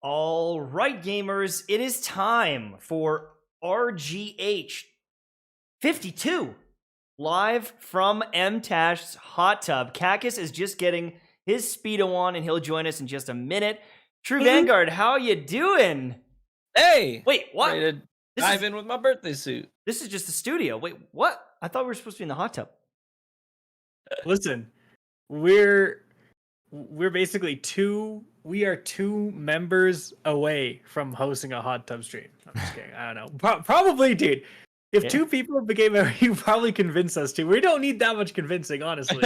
All right, gamers, it is time for RGH 52 live from Mtashed's hot tub. Kackis is just getting his speedo on, and he'll join us in just a minute. True Vanguard, how you doing? Hey! Wait, what? Ready to dive in with my birthday suit. This is just the studio. Wait, what? I thought we were supposed to be in the hot tub. Listen, we're basically two members away from hosting a hot tub stream. I'm just kidding. I don't know. Probably, dude. If two people became you probably convince us to. We don't need that much convincing, honestly.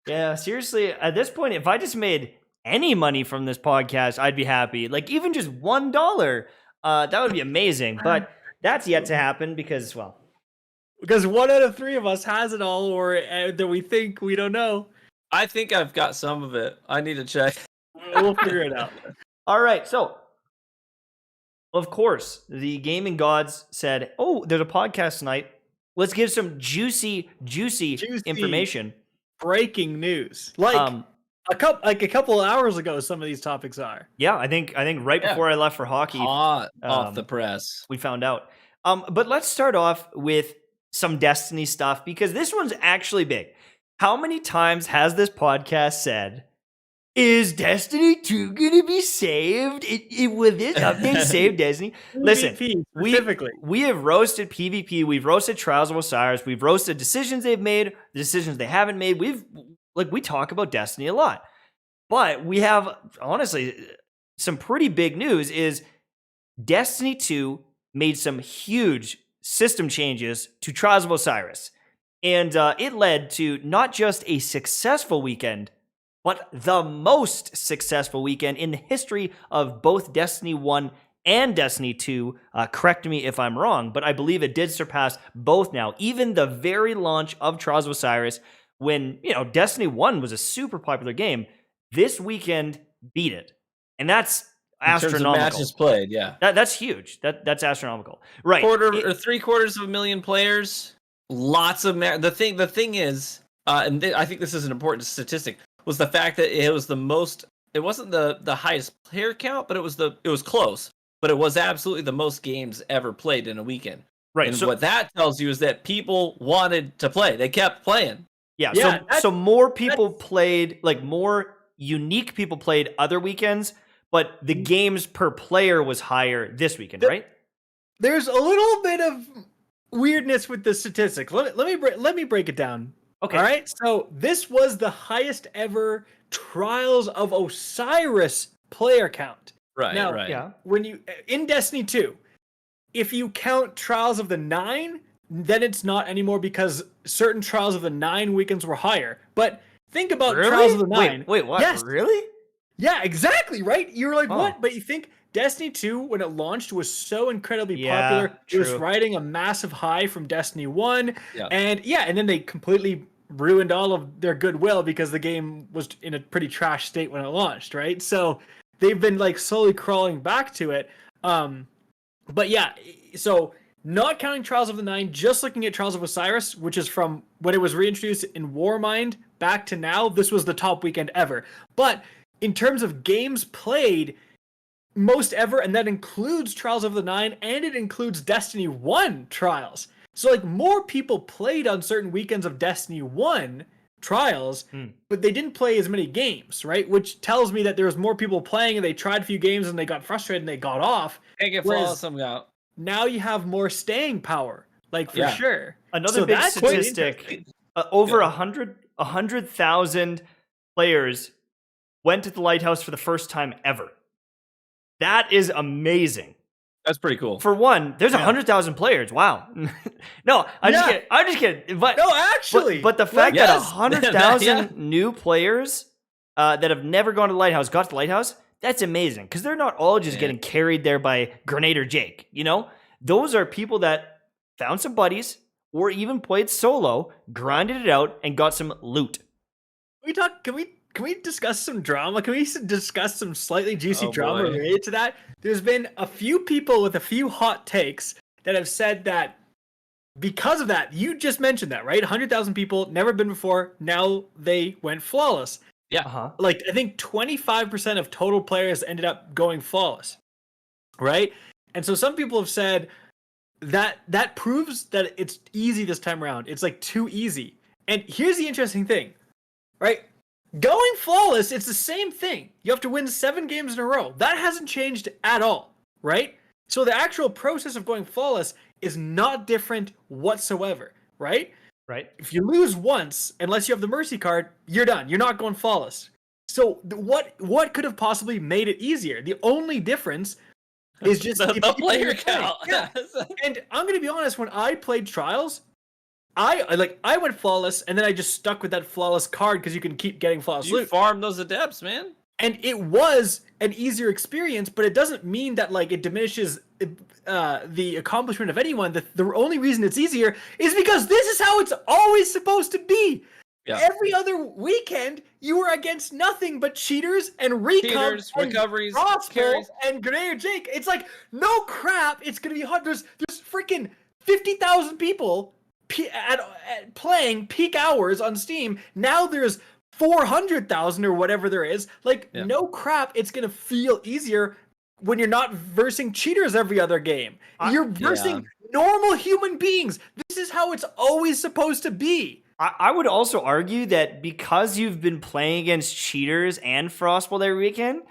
Yeah, seriously, at this point, if I just made any money from this podcast, I'd be happy. Like, even just $1, that would be amazing. But that's yet to happen because one out of three of us has it all, or that we think, we don't know. I think I've got some of it. I need to check. We'll figure it out. All right, so of course, the gaming gods said, "Oh, there's a podcast tonight. Let's give some juicy information, breaking news." Like a couple of hours ago, some of these topics are. Yeah, I think right before I left for hockey, hot off the press, we found out. But let's start off with some Destiny stuff because this one's actually big. How many times has this podcast said, "Is Destiny 2 gonna be saved? Will this update save Destiny?" Listen, we have roasted PvP, we've roasted Trials of Osiris, we've roasted decisions they've made, the decisions they haven't made. We talk about Destiny a lot. But we have, honestly, some pretty big news is Destiny 2 made some huge system changes to Trials of Osiris. And it led to not just a successful weekend, but the most successful weekend in the history of both Destiny 1 and Destiny 2. Correct me if I'm wrong, but I believe it did surpass both now. Even the very launch of Trials of Osiris, when Destiny 1 was a super popular game, this weekend beat it. And that's astronomical. In terms of matches played, yeah. That's huge. That's astronomical. Right. 750,000 players. Lots of the thing is, and I think this is an important statistic, was the fact that it was the most. It wasn't the highest player count, but it was close. But it was absolutely the most games ever played in a weekend. Right. And what that tells you is that people wanted to play. They kept playing. Yeah. So more people played, like more unique people played other weekends, but the games per player was higher this weekend, right? There's a little bit of weirdness with the statistics. Let me break it down. Okay. All right. So this was the highest ever Trials of Osiris player count. Right. Now, right. Yeah. When you in Destiny 2, if you count Trials of the 9, then it's not anymore because certain Trials of the 9 weekends were higher. But think about Trials of the 9. Wait, what? Yes. Really? Yeah, exactly, right? You were like, what? But you think Destiny 2, when it launched, was so incredibly popular. True. It was riding a massive high from Destiny 1. Yeah. And then they completely ruined all of their goodwill because the game was in a pretty trash state when it launched, right? So they've been like slowly crawling back to it. But yeah, so not counting Trials of the 9, just looking at Trials of Osiris, which is from when it was reintroduced in Warmind back to now, this was the top weekend ever. But in terms of games played, most ever, and that includes Trials of the 9, and it includes Destiny 1 Trials. So like more people played on certain weekends of Destiny 1 Trials, but they didn't play as many games, right? Which tells me that there was more people playing and they tried a few games and they got frustrated and they got off. Can't get flawless some out. Now you have more staying power, like for sure. Another big statistic, over 100,000 players went to the Lighthouse for the first time ever. That is amazing. That's pretty cool. For one, there's 100,000 players. Wow. No, I'm just kidding. But no, actually. But the fact that 100,000 new players that have never gone to the Lighthouse got to the Lighthouse, that's amazing. Because they're not all just getting carried there by Grenadier Jake. Those are people that found some buddies or even played solo, grinded it out, and got some loot. Can we discuss some drama? Can we discuss some slightly juicy drama related to that? There's been a few people with a few hot takes that have said that because of that, you just mentioned that, right? 100,000 people, never been before, now they went flawless. Yeah. Uh-huh. Like, I think 25% of total players ended up going flawless, right? And so some people have said that proves that it's easy this time around. It's like too easy. And here's the interesting thing, right? Going flawless, it's the same thing. You have to win 7 games in a row. That hasn't changed at all, right? So the actual process of going flawless is not different whatsoever, right? Right. If you lose once, unless you have the mercy card, you're done. You're not going flawless. So what could have possibly made it easier? The only difference is just the people player you're playing. count. Yeah. And I'm gonna be honest, when I played Trials, I went flawless, and then I just stuck with that flawless card because you can keep getting flawless You loot. farm those adepts, man. And it was an easier experience, but it doesn't mean that like it diminishes the accomplishment of anyone. The only reason it's easier is because this is how it's always supposed to be. Yeah. Every other weekend, you were against nothing but cheaters and Cheaters, recoveries, crossbow carries. and Grenadier Jake. It's like, no crap, it's gonna be hard. There's freaking 50,000 people playing peak hours on Steam. Now there's 400,000 or whatever there is. Like, Yeah. no crap, it's gonna feel easier when you're not versing cheaters every other game. You're versing normal human beings. This is how it's always supposed to be. I would also argue that because you've been playing against cheaters and Frostbolt every weekend,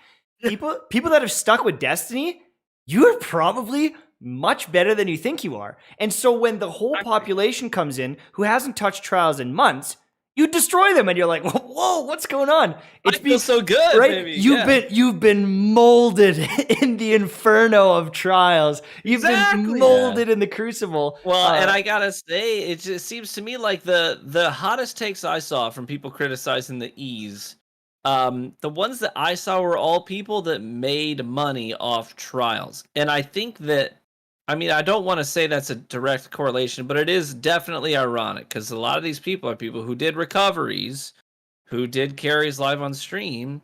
people that have stuck with Destiny, you're probably much better than you think you are. And so when the whole population comes in who hasn't touched Trials in months, you destroy them, and you're like, "Whoa, what's going on?" I feel so good, right? baby. You've been molded in the inferno of Trials. You've been molded in the Crucible. Well, and I gotta say, it just seems to me like the hottest takes I saw from people criticizing the ease, the ones that I saw were all people that made money off Trials, and I think that. I mean, I don't want to say that's a direct correlation, but it is definitely ironic because a lot of these people are people who did recoveries, who did carries live on stream,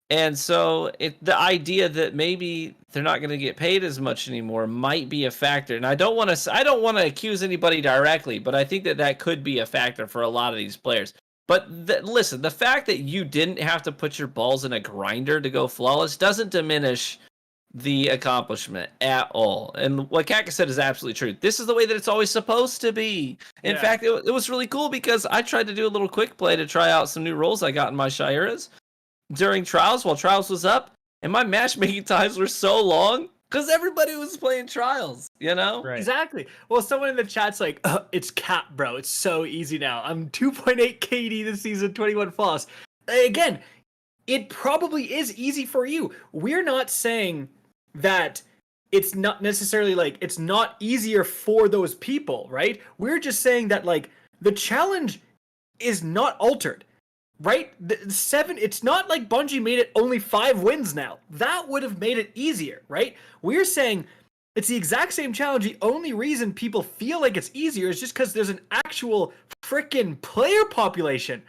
and so the idea that maybe they're not going to get paid as much anymore might be a factor. And I don't want to accuse anybody directly, but I think that could be a factor for a lot of these players. But listen, the fact that you didn't have to put your balls in a grinder to go flawless doesn't diminish the accomplishment at all. And what Kackis said is absolutely true. This is the way that it's always supposed to be. In fact, it was really cool because I tried to do a little quick play to try out some new roles I got in my Shiras during Trials while Trials was up, and my matchmaking times were so long because everybody was playing Trials, you know? Right. Exactly. Well, someone in the chat's like, it's cap, bro. It's so easy now. I'm 2.8 KD this season, 21 flawless. Again, it probably is easy for you. We're not saying that it's not necessarily like it's not easier for those people, right? We're just saying that like the challenge is not altered, right? The 7, it's not like Bungie made it only 5 wins now. That would have made it easier, right? We're saying it's the exact same challenge. The only reason people feel like it's easier is just because there's an actual freaking player population.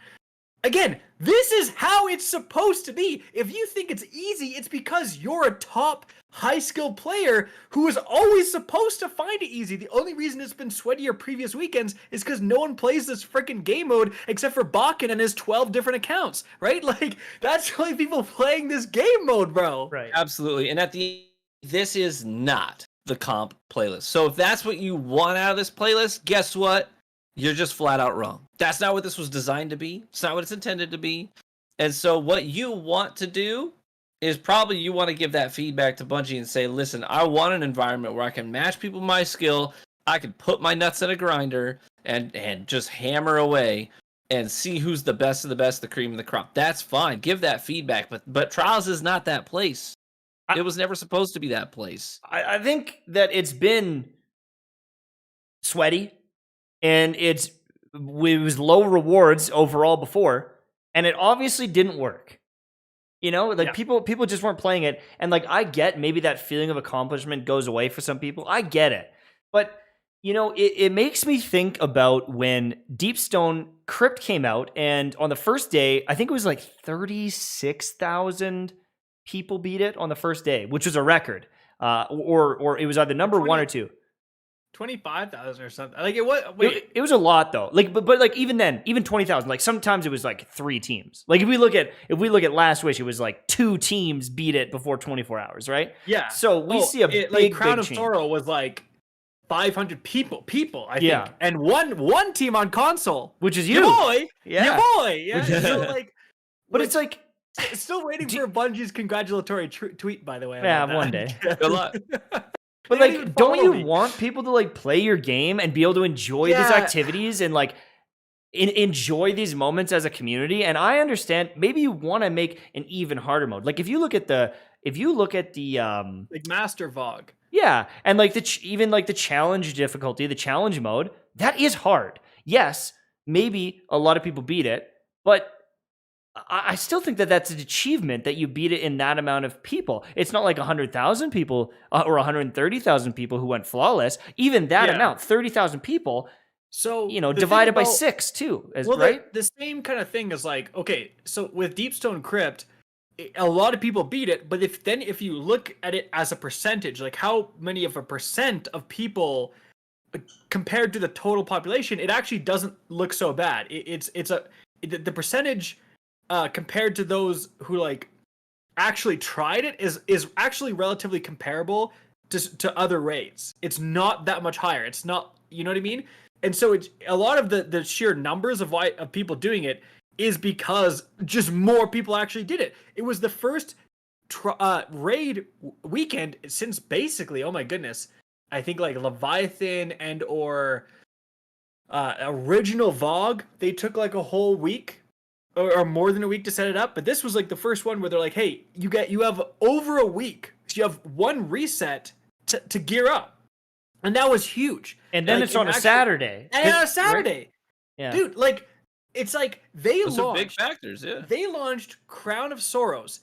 Again, this is how it's supposed to be. If you think it's easy, it's because you're a top high-skill player who is always supposed to find it easy. The only reason it's been sweatier previous weekends is because no one plays this freaking game mode except for Bakken and his 12 different accounts, right? Like, that's the only people playing this game mode, bro. Right. Absolutely. And this is not the comp playlist. So if that's what you want out of this playlist, guess what? You're just flat out wrong. That's not what this was designed to be. It's not what it's intended to be. And so what you want to do is probably you want to give that feedback to Bungie and say, listen, I want an environment where I can match people my skill. I can put my nuts in a grinder and just hammer away and see who's the best of the best, the cream of the crop. That's fine. Give that feedback. But Trials is not that place. It was never supposed to be that place. I think that it's been sweaty and it was low rewards overall before, and it obviously didn't work. You know, like people just weren't playing it. And like, I get maybe that feeling of accomplishment goes away for some people. I get it. But, you know, it makes me think about when Deepstone Crypt came out, and on the first day, I think it was like 36,000 people beat it on the first day, which was a record. Or it was either number 1 or 2. 25,000 or something. Like it was. Wait, It was a lot though. Like, but like even then, even 20,000. Like sometimes it was like 3 teams. Like if we look at Last Wish, it was like 2 teams beat it before 24 hours, right? yeah. So we see a big, like Crown big of change. Sorrow was like 500 people. I think, and one team on console, Which is your you. boy, Yeah. your boy. Yeah. So like, But it's like, still waiting for Bungie's congratulatory tweet. By the way. yeah, about one that. day. Good luck. But They don't like, even don't follow you me. want people to like play your game and be able to enjoy these Yeah. activities and like enjoy these moments as a community? And I understand maybe you want to make an even harder mode. Like if you look at the like Master Vogue. yeah, and like even like the challenge difficulty, the challenge mode, that is hard. Yes, maybe a lot of people beat it, but I still think that that's an achievement that you beat it in that amount of people. It's not like 100,000 people or 130,000 people who went flawless. Even that Yeah. amount, 30,000 people, So you know, the thing divided by about- 6 too, Well, right? the same kind of thing is like, okay, so with Deepstone Crypt, a lot of people beat it, but if you look at it as a percentage, like how many of a percent of people compared to the total population, it actually doesn't look so bad. The percentage compared to those who like actually tried it is actually relatively comparable to other raids. It's not that much higher. It's not, you know what I mean? And so it's a lot of the sheer numbers of people doing it is because just more people actually did it. It was the first raid weekend since basically, oh my goodness, I think like Leviathan and or original Vogue. They took like a whole week or more than a week to set it up. But this was like the first one where they're like, hey, you have over a week. So you have one reset to gear up. And that was huge. And then like, it's on a actually- Saturday. And on a Saturday. Right? Yeah. Dude, like, it's like Those are big factors, yeah. They launched Crown of Sorrows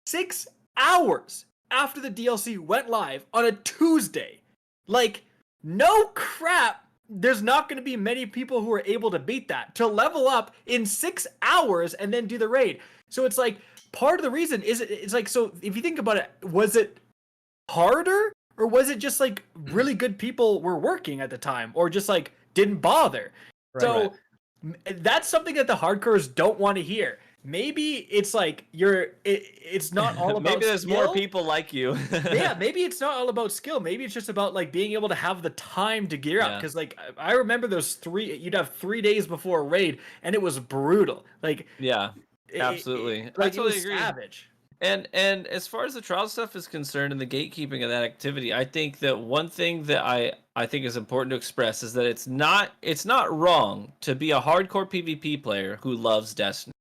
6 hours after the DLC went live on a Tuesday. Like, no crap. There's not going to be many people who are able to beat that. To level up in 6 hours and then do the raid. So it's like, part of the reason is it's like, so if you think about it, was it harder? Or was it just like really good people were working at the time? Or just like didn't bother? Right. That's something that the hardcores don't want to hear. Maybe it's like it's not all about maybe there's skill. more people like you. Yeah, maybe it's not all about skill. Maybe it's just about like being able to have the time to gear up. Yeah. Because like I remember you'd have 3 days before a raid, and it was brutal. Like Yeah, absolutely. like I it totally was agree. savage. And as far as the trial stuff is concerned and the gatekeeping of that activity, I think that one thing that I think is important to express is that it's not wrong to be a hardcore PvP player who loves Destiny.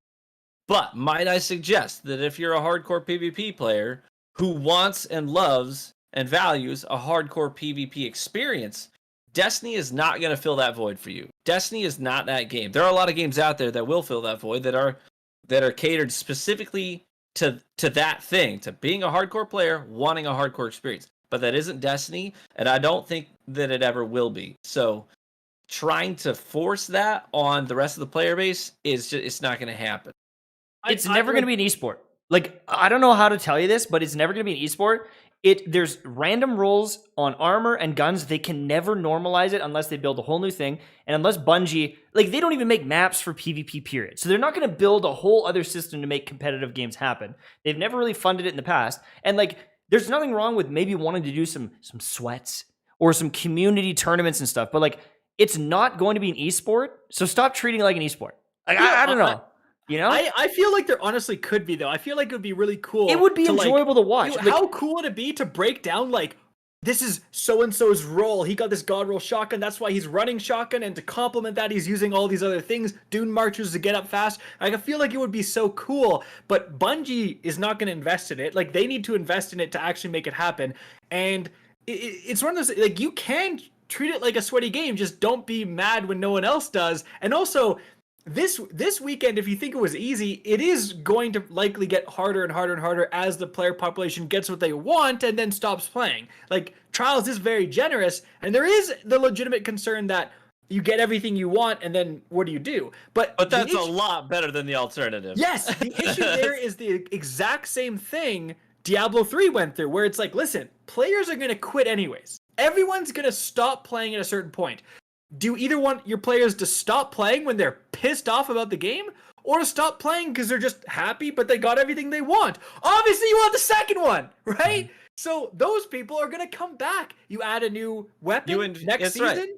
But might I suggest that if you're a hardcore PvP player who wants and loves and values a hardcore PvP experience, Destiny is not going to fill that void for you. Destiny is not that game. There are a lot of games out there that will fill that void that are catered specifically to that thing, to being a hardcore player, wanting a hardcore experience. But that isn't Destiny, and I don't think that it ever will be. So trying to force that on the rest of the player base is just, it's not going to happen. It's never going to be an esport. Like, I don't know how to tell you this, but it's never going to be an esport. There's random rolls on armor and guns. They can never normalize it unless they build a whole new thing. And unless Bungie, like, they don't even make maps for PvP, period. So they're not going to build a whole other system to make competitive games happen. They've never really funded it in the past. And, like, there's nothing wrong with maybe wanting to do some sweats or some community tournaments and stuff. But, like, it's not going to be an esport. So stop treating it like an esport. Like, Yeah, I don't know. You know? I feel like there honestly could be though. I feel like it would be really cool. It would be to, enjoyable to watch. Like, Like, how cool would it be to break down like this is so and so's role. He got this god roll shotgun. That's why he's running shotgun, and to complement that, he's using all these other things, Dune marchers to get up fast. Like, I feel like it would be so cool. But Bungie is not going to invest in it. Like, they need to invest in it to actually make it happen. And it's one of those, like, you can treat it like a sweaty game. Just don't be mad when no one else does. And also, this weekend, if you think it was easy, it is going to likely get harder and harder and harder as the player population gets what they want and then stops playing. Like, Trials is very generous, and there is the legitimate concern that you get everything you want, and then what do you do? But that's a lot better than the alternative. Yes, the issue there is the exact same thing Diablo 3 went through, where it's like, listen, players are going to quit anyways. everyone's gonna stop playing at a certain point. Do you either want your players to stop playing when they're pissed off about the game, or to stop playing because they're just happy but they got everything they want? Obviously, you want the second one, right? So those people are gonna come back. You add a new weapon next season, right.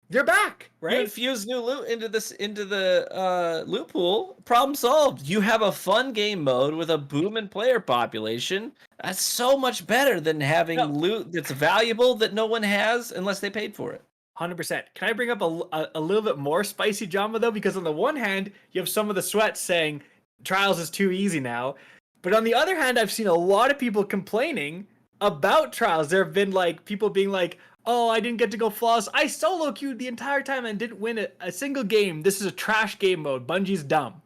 you're back, right? You infuse new loot into the loot pool. Problem solved. You have a fun game mode with a booming player population. That's so much better than having loot that's valuable that no one has unless they paid for it. 100%. Can I bring up a little bit more spicy drama though? Because on the one hand, you have some of the sweats saying Trials is too easy now, but on the other hand, I've seen a lot of people complaining about Trials. There have been like people being like, "Oh, I didn't get to go flawless. I solo queued the entire time and didn't win a single game. This is a trash game mode. Bungie's dumb."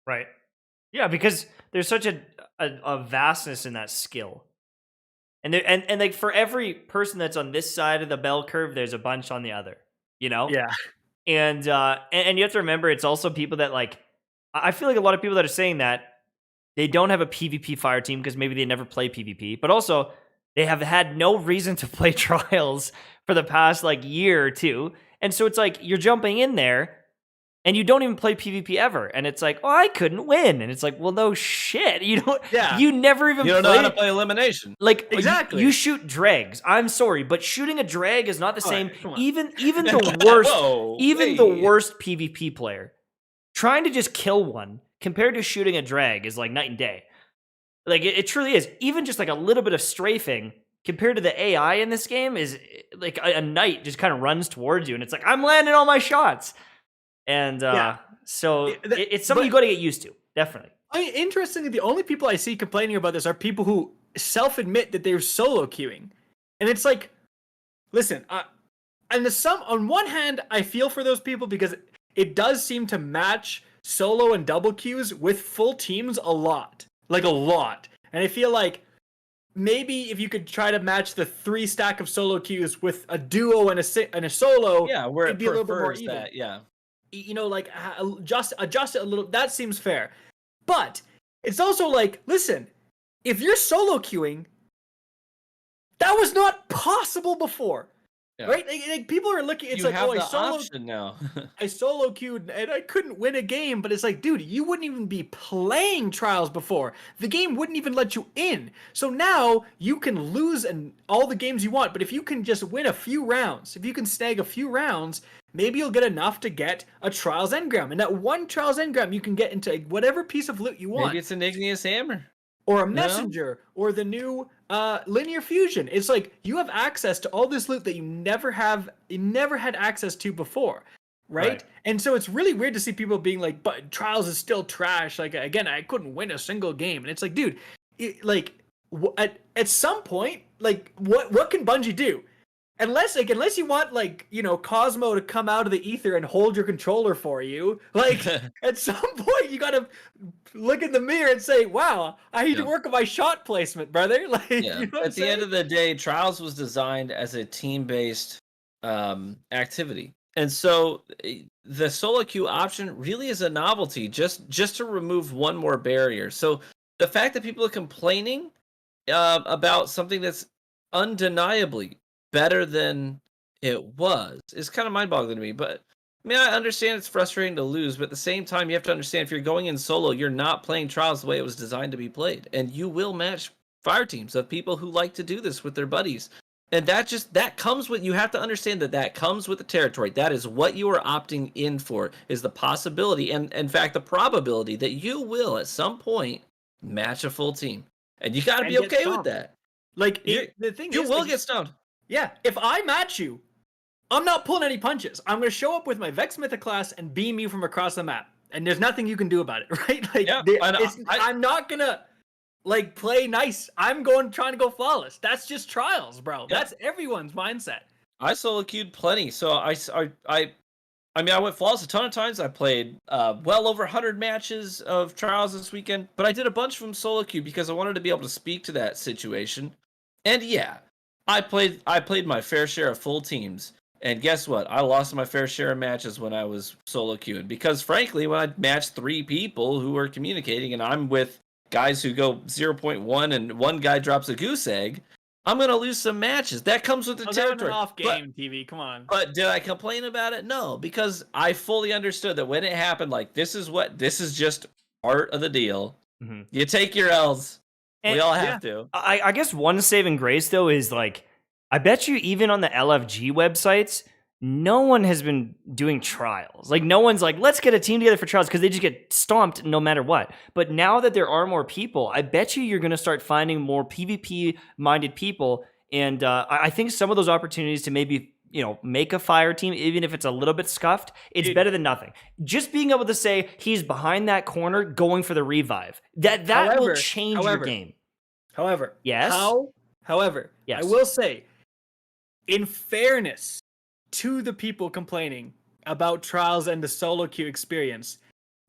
Right. Yeah, because there's such a vastness in that skill. And there, and like for every person that's on this side of the bell curve, there's a bunch on the other, you know? Yeah. And you have to remember, it's also people that like, I feel like a lot of people that are saying that they don't have a PvP fire team because maybe they never play PvP, but also they have had no reason to play Trials for the past like year or two. And so it's like, you're jumping in there and you don't even play PvP ever. And it's like, oh, I couldn't win. And it's like, well, no shit. You don't, you never even You don't know how to play elimination. Like, exactly. You shoot drags. I'm sorry, but shooting a drag is not the same. Right, even the worst, the worst PvP player trying to just kill one compared to shooting a drag is like night and day. Like it truly is. Even just like a little bit of strafing compared to the AI in this game is like a knight just kind of runs towards you, and it's like I'm landing all my shots. And so it's something you got to get used to, definitely. I mean, interestingly, the only people I see complaining about this are people who self-admit that they're solo queuing, and it's like, listen, on one hand, I feel for those people because it does seem to match solo and double queues with full teams a lot, and I feel like maybe if you could try to match the 3 stack of solo queues with a duo and a solo, where it'd it be a little bit more prefers even. that, You know, like adjust it a little. That seems fair, but it's also like, listen, if you're solo queuing, that was not possible before, right? Like people are looking. It's you like, have oh, the option now. I solo queued and I couldn't win a game, but it's like, dude, you wouldn't even be playing Trials before. The game wouldn't even let you in. So now you can lose in all the games you want, but if you can just win a few rounds, if you can snag a few rounds, maybe you'll get enough to get a Trials engram. And that one Trials engram, you can get into whatever piece of loot you want. Maybe it's an igneous hammer. Or a messenger, or the new linear fusion. It's like you have access to all this loot that you never had access to before, right? And so it's really weird to see people being like, "But Trials is still trash." Like again, I couldn't win a single game, and it's like, dude, at some point, like what can Bungie do? Unless you want, like, you know, Cosmo to come out of the ether and hold your controller for you, like, at some point you gotta look in the mirror and say, wow, I need to work on my shot placement, brother. Like, you know at the end of the day, Trials was designed as a team-based activity. And so the solo queue option really is a novelty, just to remove one more barrier. So the fact that people are complaining about something that's undeniably better than it was is kind of mind-boggling to me. But I mean, I understand it's frustrating to lose, but at the same time, you have to understand if you're going in solo, you're not playing Trials the way it was designed to be played, and you will match fire teams of people who like to do this with their buddies. And that comes with, you have to understand that comes with the territory. That is what you are opting in for, is the possibility and in fact the probability that you will at some point match a full team, and you got to be okay with that. Like the thing you is, will like, get stoned. Yeah, if I match you, I'm not pulling any punches. I'm going to show up with my Vex Mythic class and beam you from across the map. And there's nothing you can do about it, right? Like, I'm not going to, like, play nice. I'm trying to go flawless. That's just Trials, bro. Yeah. That's everyone's mindset. I solo queued plenty. So I mean, I went flawless a ton of times. I played well over 100 matches of Trials this weekend. But I did a bunch of them solo queue because I wanted to be able to speak to that situation. And yeah, I played my fair share of full teams, and guess what? I lost my fair share of matches when I was solo queuing, because frankly, when I matched 3 people who are communicating, and I'm with guys who go 0.1 and one guy drops a goose egg, I'm gonna lose some matches. That comes with the territory. Off game, TV. Come on. But did I complain about it? No, because I fully understood that when it happened, like this is just part of the deal. Mm-hmm. You take your L's. And, we all have to. I guess one saving grace though is like, I bet you even on the LFG websites, no one has been doing trials. Like no one's like, let's get a team together for trials, because they just get stomped no matter what. But now that there are more people, I bet you're going to start finding more PvP minded people. And I think some of those opportunities to maybe, make a fire team, even if it's a little bit scuffed, it's better than nothing. Just being able to say he's behind that corner going for the revive, that will change your game. However, yes. However, yes. I will say, in fairness to the people complaining about Trials and the solo queue experience,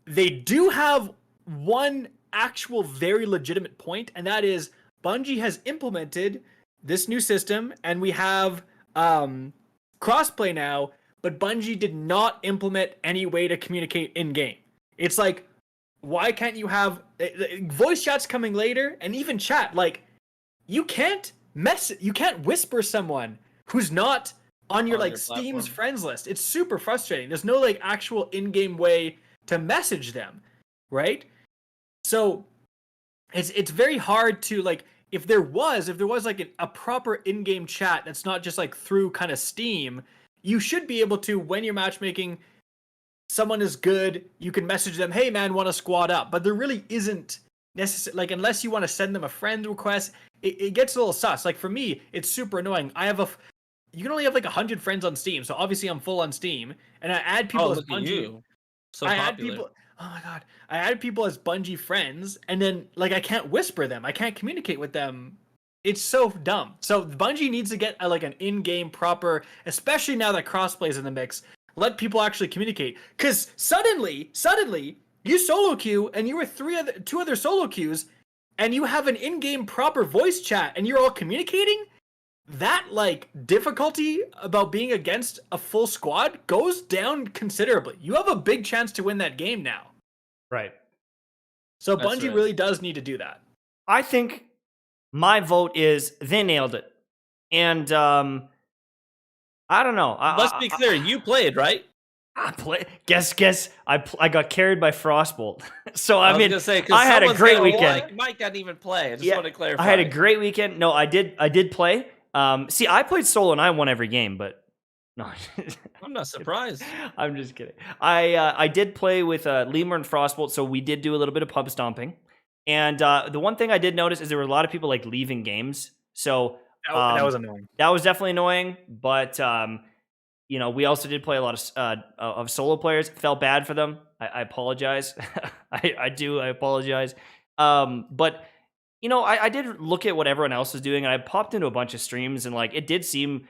they do have one actual very legitimate point, and that is Bungie has implemented this new system, and we have crossplay now, but Bungie did not implement any way to communicate in-game. It's like, why can't you have voice chats coming later, and even chat? Like, you can't whisper someone who's not on your Steam's friends list. It's super frustrating. There's no actual in-game way to message them, right? So it's very hard to if there was a proper in-game chat that's not just through kind of Steam, you should be able to, when you're matchmaking, someone is good, you can message them, hey man, want to squad up. But there really isn't necessarily, unless you want to send them a friend request, it gets a little sus. For me, it's super annoying. You can only have 100 friends on Steam, so obviously I'm full on Steam, and I add people as Bungie. You. So popular. Oh my god, I add people as Bungie friends, and then I can't whisper them, I can't communicate with them. It's so dumb. So Bungie needs to get an in-game proper, especially now that crossplay is in the mix. Let people actually communicate, because suddenly you solo queue and you were two other solo queues, and you have an in-game proper voice chat, and you're all communicating. That difficulty about being against a full squad goes down considerably. You have a big chance to win that game now. Right. So Bungie really does need to do that. I think my vote is they nailed it. And I don't know. Let's be clear. You played, right? I play. Guess. I got carried by Frostbolt. So I mean, say, I had a great weekend. Mike didn't even play. I just want to clarify. I had a great weekend. No, I did play. See, I played solo and I won every game, but no, I'm not surprised. I'm just kidding. I did play with Lemur and Frostbolt, so we did do a little bit of pub stomping. And the one thing I did notice is there were a lot of people leaving games. So that was annoying. That was definitely annoying. But we also did play a lot of solo players. Felt bad for them. I apologize. I apologize. But I did look at what everyone else was doing, and I popped into a bunch of streams, and it did seem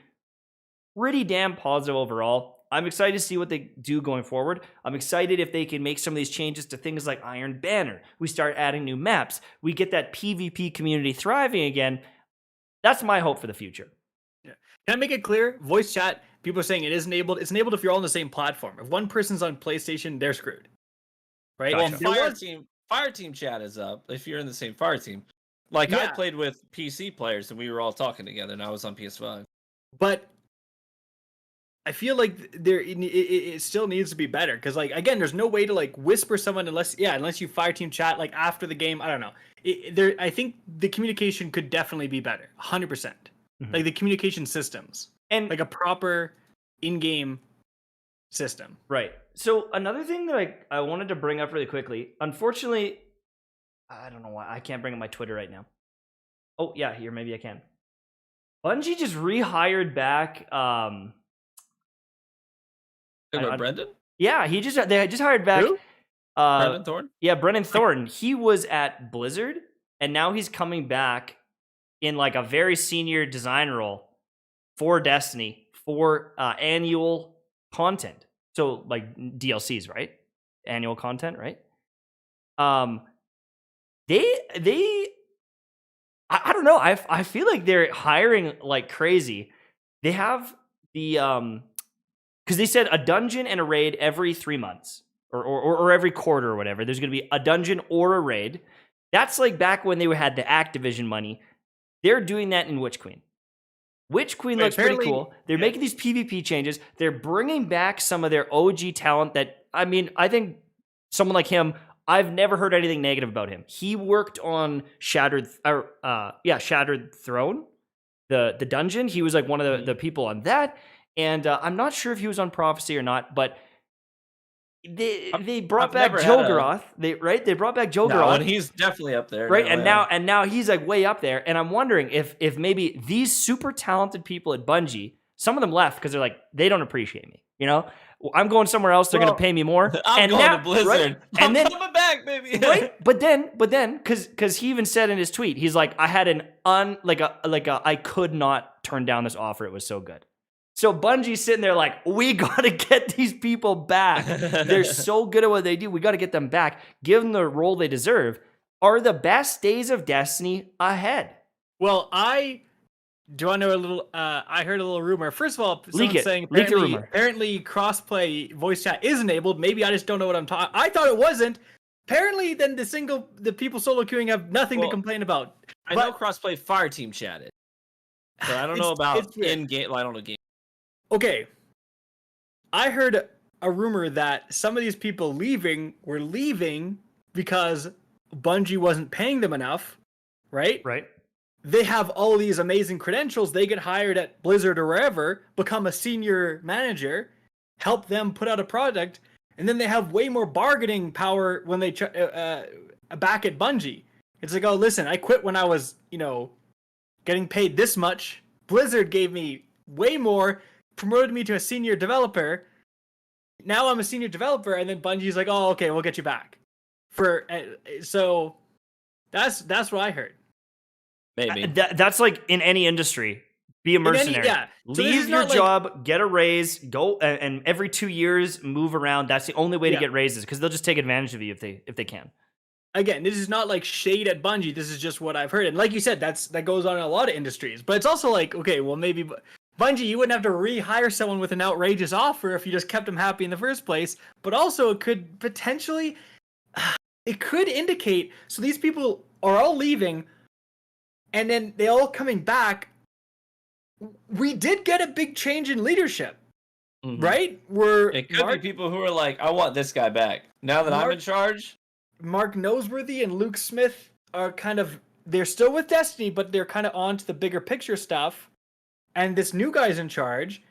pretty damn positive overall. I'm excited to see what they do going forward. I'm excited if they can make some of these changes to things like Iron Banner. We start adding new maps. We get that PvP community thriving again. That's my hope for the future. Yeah. Can I make it clear? Voice chat, people are saying it is enabled. It's enabled if you're all on the same platform. If one person's on PlayStation, they're screwed. Right? Gotcha. Well, Fire team chat is up if you're in the same fire team. I played with PC players and we were all talking together, and I was on PS5. But I feel it still needs to be better, because again, there's no way to whisper someone unless you fire team chat after the game. I don't know. I think the communication could definitely be better, 100%. Mm-hmm. The communication systems and a proper in-game system. Right. So another thing that I wanted to bring up really quickly. Unfortunately, I don't know why I can't bring up my Twitter right now. Oh yeah, here maybe I can. Bungie just rehired back. Brendan? Yeah, they just hired back. Who? Brendan Thorne? Yeah, Brendan Thorne. He was at Blizzard, and now he's coming back in a very senior design role for Destiny for annual content. So DLCs, right? Annual content, right? I don't know. I feel like they're hiring like crazy. They have the because they said a dungeon and a raid every 3 months or every quarter or whatever. There's going to be a dungeon or a raid. That's back when they had the Activision money. They're doing that in Witch Queen. Witch Queen looks pretty cool. They're making these PvP changes. They're bringing back some of their OG talent that, I mean, I think someone like him, I've never heard anything negative about him. He worked on Shattered Throne, the dungeon. He was like one of the people on that. And I'm not sure if he was on Prophecy or not, but they brought back Jolgaroth. They brought back Jolgaroth. No, and he's definitely up there. Right, and now he's like way up there. And I'm wondering if maybe these super talented people at Bungie, some of them left because they're like, they don't appreciate me. You know, I'm going somewhere else. They're going to pay me more. I'm going to Blizzard. Right? I'm coming back, baby. Right, but then, because he even said in his tweet, he's like, I had I could not turn down this offer. It was so good. So Bungie's sitting there like, we got to get these people back. They're so good at what they do. We got to get them back. Give them the role they deserve. Are the best days of Destiny ahead? Well, I heard a little rumor. First of all, someone's saying apparently crossplay voice chat is enabled. Maybe I just don't know what I'm talking. I thought it wasn't. Apparently, then the people solo queuing have nothing to complain about. I know crossplay Fireteam chatted, but I don't know about in-game. Well, I don't know game. Okay, I heard a rumor that some of these people were leaving because Bungie wasn't paying them enough, right? Right. They have all these amazing credentials. They get hired at Blizzard or wherever, become a senior manager, help them put out a product, and then they have way more bargaining power when they back at Bungie. It's like, oh, listen, I quit when I was, getting paid this much. Blizzard gave me way more, promoted me to a senior developer. Now I'm a senior developer, and then Bungie's like, "Oh, okay, we'll get you back." So that's what I heard. Maybe that's like in any industry. Be a mercenary. Leave your job, get a raise, go, and every 2 years move around. That's the only way to get raises because they'll just take advantage of you if they can. Again, this is not like shade at Bungie. This is just what I've heard, and like you said, that goes on in a lot of industries. But it's also like, okay, well maybe Bungie, you wouldn't have to rehire someone with an outrageous offer if you just kept them happy in the first place. But also, it could potentially, indicate, so these people are all leaving, and then they all coming back. We did get a big change in leadership, right? It could be people who are like, I want this guy back. Now that I'm in charge. Mark Noseworthy and Luke Smith are they're still with Destiny, but they're kind of on to the bigger picture stuff. And this new guy's in charge.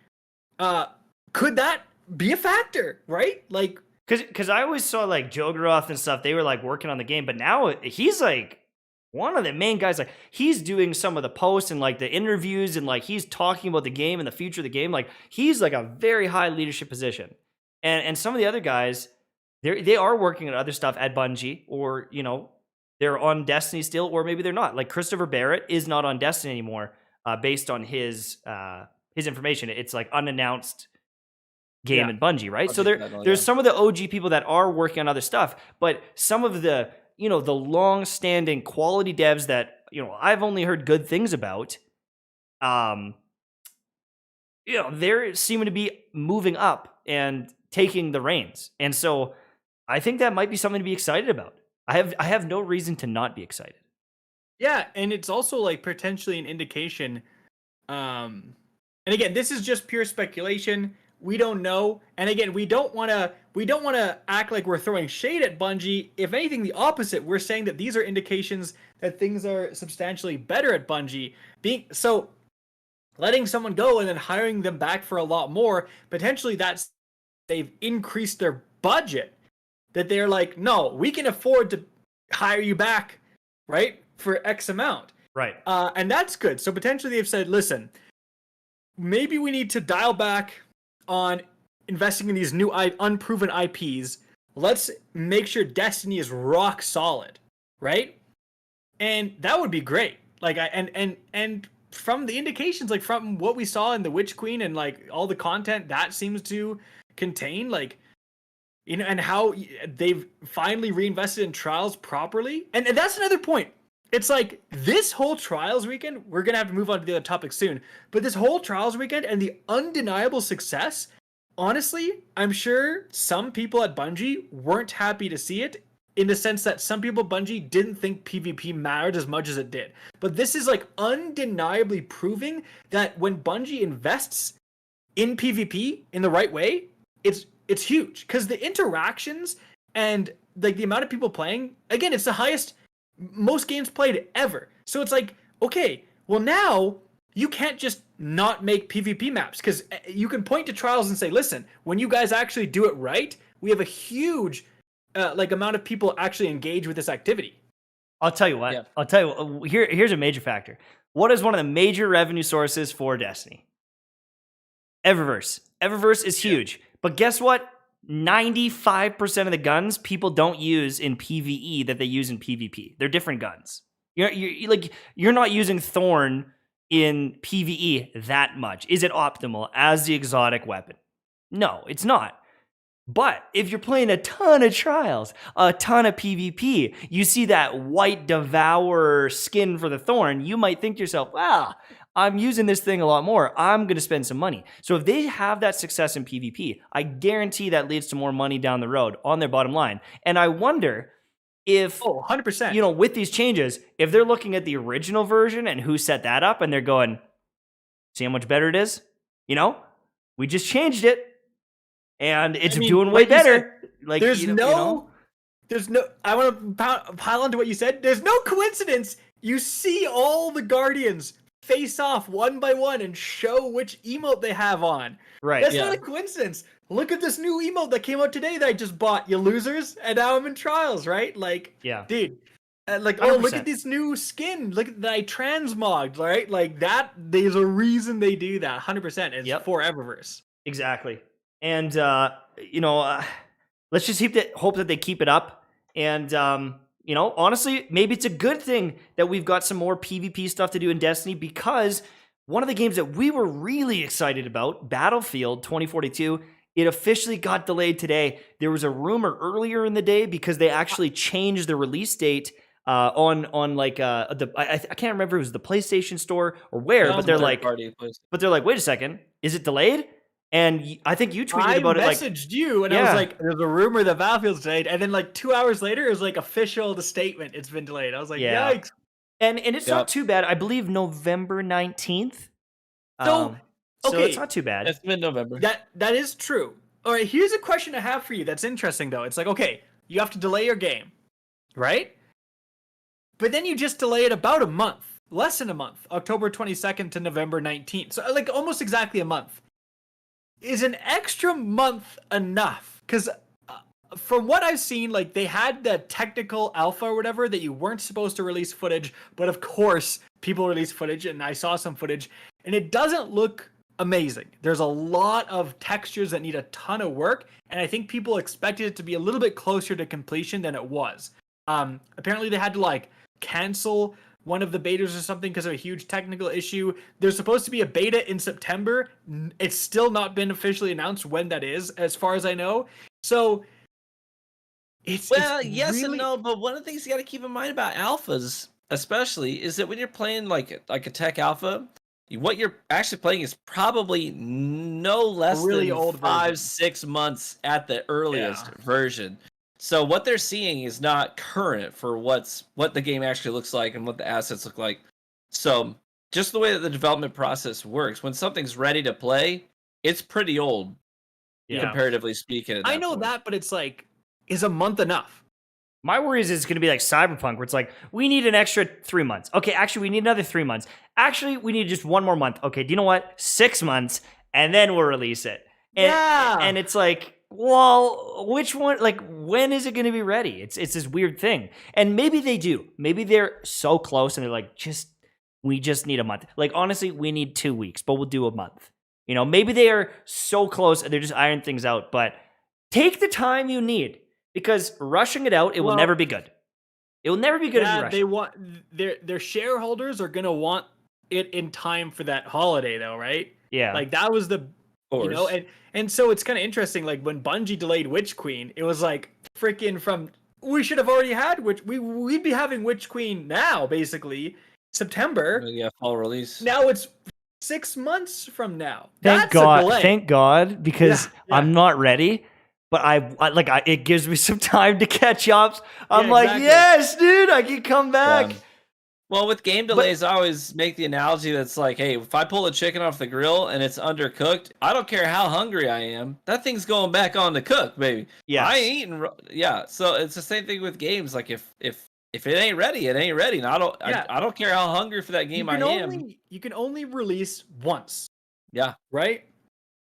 Could that be a factor, right? Like, because I always saw like Jolgaroth and stuff. They were like working on the game, but now he's like one of the main guys. Like he's doing some of the posts and like the interviews, and like he's talking about the game and the future of the game. Like he's like a very high leadership position. And some of the other guys, they are working on other stuff at Bungie, or they're on Destiny still, or maybe they're not. Like Christopher Barrett is not on Destiny anymore. Based on his information, it's like unannounced game at Bungie, right? So there's some of the OG people that are working on other stuff, but some of the the long-standing quality devs that I've only heard good things about, they're seeming to be moving up and taking the reins, and so I think that might be something to be excited about. I have no reason to not be excited. Yeah, and it's also like potentially an indication. And again, this is just pure speculation. We don't know. And again, we don't want to act like we're throwing shade at Bungie. If anything, the opposite. We're saying that these are indications that things are substantially better at Bungie. Letting someone go and then hiring them back for a lot more, potentially they've increased their budget. That they're like, no, we can afford to hire you back, right? For X amount. Right. And that's good. So potentially they've said, listen, maybe we need to dial back on investing in these new unproven IPs. Let's make sure Destiny is rock solid, right? And that would be great. Like and from the indications, like from what we saw in the Witch Queen and like all the content that seems to contain, like and how they've finally reinvested in Trials properly. And that's another point. It's like this whole Trials weekend, we're going to have to move on to the other topic soon, but this whole Trials weekend and the undeniable success, honestly, I'm sure some people at Bungie weren't happy to see it in the sense that some people Bungie didn't think PvP mattered as much as it did. But this is like undeniably proving that when Bungie invests in PvP in the right way, it's huge, because the interactions and like the amount of people playing, again, it's the highest most games played ever. So it's like, okay, well now you can't just not make PvP maps, because you can point to Trials and say, listen, when you guys actually do it right, we have a huge like amount of people actually engage with this activity. I'll tell you what. Yeah. I'll tell you what. Here's a major factor. What is one of the major revenue sources for Destiny? Eververse. Eververse is huge. But guess what? 95% of the guns people don't use in PvE that they use in PvP. They're different guns. You're not using Thorn in PvE that much. Is it optimal as the exotic weapon? No, it's not. But if you're playing a ton of Trials, a ton of PvP, you see that white Devourer skin for the Thorn, you might think to yourself, wow, I'm using this thing a lot more. I'm going to spend some money. So if they have that success in PvP, I guarantee that leads to more money down the road on their bottom line. And I wonder if, 100%. you know, with these changes, if they're looking at the original version and who set that up and they're going, see how much better it is? You know, we just changed it. And it's doing way better. Like there's no. I want to pile onto what you said. There's no coincidence. You see all the Guardians face off one by one and show which emote they have on. Right. That's not a coincidence. Look at this new emote that came out today that I just bought, you losers, and now I'm in Trials, right? Like, yeah, dude. Like, 100%. oh, look at this new skin. Look at that I transmogged, right? Like that. There's a reason they do that. 100%. It's for Eververse. Exactly. And, let's just hope that they keep it up. And, honestly, maybe it's a good thing that we've got some more PvP stuff to do in Destiny, because one of the games that we were really excited about, Battlefield 2042, it officially got delayed today. There was a rumor earlier in the day because they actually changed the release date I can't remember if it was the PlayStation Store or where, but they're like, wait a second, is it delayed? And I think you tweeted about it. I messaged you, and I was like, "There's a rumor that Battlefield's delayed." And then, like 2 hours later, it was like official. The statement, it's been delayed. I was like, "Yikes!" And it's not too bad. I believe November 19th. So it's not too bad. It's mid-November. That is true. All right, here's a question I have for you. That's interesting, though. It's like, okay, you have to delay your game, right? But then you just delay it about a month, less than a month, October 22nd to November 19th. So like almost exactly a month. Is an extra month enough? Because from what I've seen, like they had the technical alpha or whatever that you weren't supposed to release footage, but of course people release footage, and I saw some footage, and it doesn't look amazing. There's a lot of textures that need a ton of work, and I think people expected it to be a little bit closer to completion than it was. Apparently they had to like cancel one of the betas or something because of a huge technical issue. There's supposed to be a beta in September. It's still not been officially announced when that is, as far as I know. So it's yes really... and no, but one of the things you got to keep in mind about alphas, especially, is that when you're playing like a tech alpha, what you're actually playing is probably no less really than old 5-6 months at the earliest version. So what they're seeing is not current for what the game actually looks like and what the assets look like. So just the way that the development process works, when something's ready to play, it's pretty old, comparatively speaking. I know that, but it's like, is a month enough? My worry is it's going to be like Cyberpunk, where it's like, we need an extra 3 months. Okay, actually, we need another 3 months. Actually, we need just one more month. Okay, do you know what? 6 months, and then we'll release it. And it's like, well, which one? Like, when is it going to be ready? It's this weird thing. And maybe they do. Maybe they're so close, and they're like, we just need a month. Like, honestly, we need 2 weeks, but we'll do a month. You know, maybe they are so close, and they're just ironing things out. But take the time you need. Because rushing it out, it will never be good. It will never be good if you rush. They want their shareholders are gonna want it in time for that holiday, though, right? Yeah. Like that was and so it's kind of interesting. Like when Bungie delayed Witch Queen, it was like freaking we should have already had we'd be having Witch Queen now, basically September. Yeah, fall release. Now it's 6 months from now. Thank God, because I'm not ready. but it gives me some time to catch up. I'm Yeah, like, exactly. yes, dude, I can come back. Yeah. Well, with game delays, I always make the analogy that's like, hey, if I pull a chicken off the grill and it's undercooked, I don't care how hungry I am. That thing's going back on to cook, baby. Yes. I ain't eating. Yeah, so it's the same thing with games. Like if it ain't ready, it ain't ready. And I don't care how hungry for that game I am. You can only release once, Yeah, right?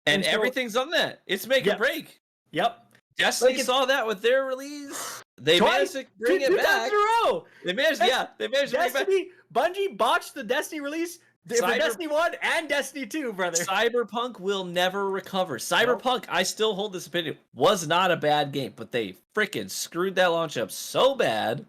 and so- everything's on that. It's make or Yeah. break. Yep. Destiny Like saw that with their release. They Twice, managed to bring two it times back. in a row. They managed to bring it back. Destiny, Bungie botched the Destiny release for Destiny 1 and Destiny 2, brother. Cyberpunk will never recover. Cyberpunk, I still hold this opinion, was not a bad game, but they freaking screwed that launch up so bad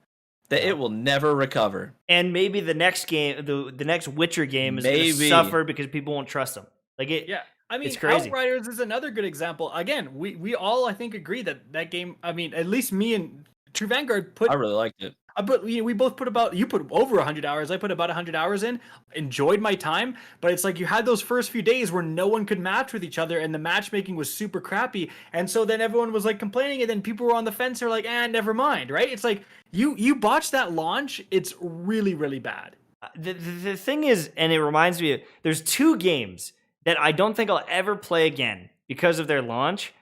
that it will never recover. And maybe the next game, the next Witcher game is going to suffer because people won't trust them. Yeah. I mean, it's crazy. Outriders is another good example. Again, we all, I think, agree that game, I mean, at least me and True Vanguard I really liked it. But we both you put over 100 hours. I put about 100 hours in. Enjoyed my time, but it's like you had those first few days where no one could match with each other, and the matchmaking was super crappy. And so then everyone was like complaining, and then people were on the fence. They're like, never mind, right? It's like you botched that launch. It's really, really bad. The thing is, and it reminds me, there's two games that I don't think I'll ever play again because of their launch.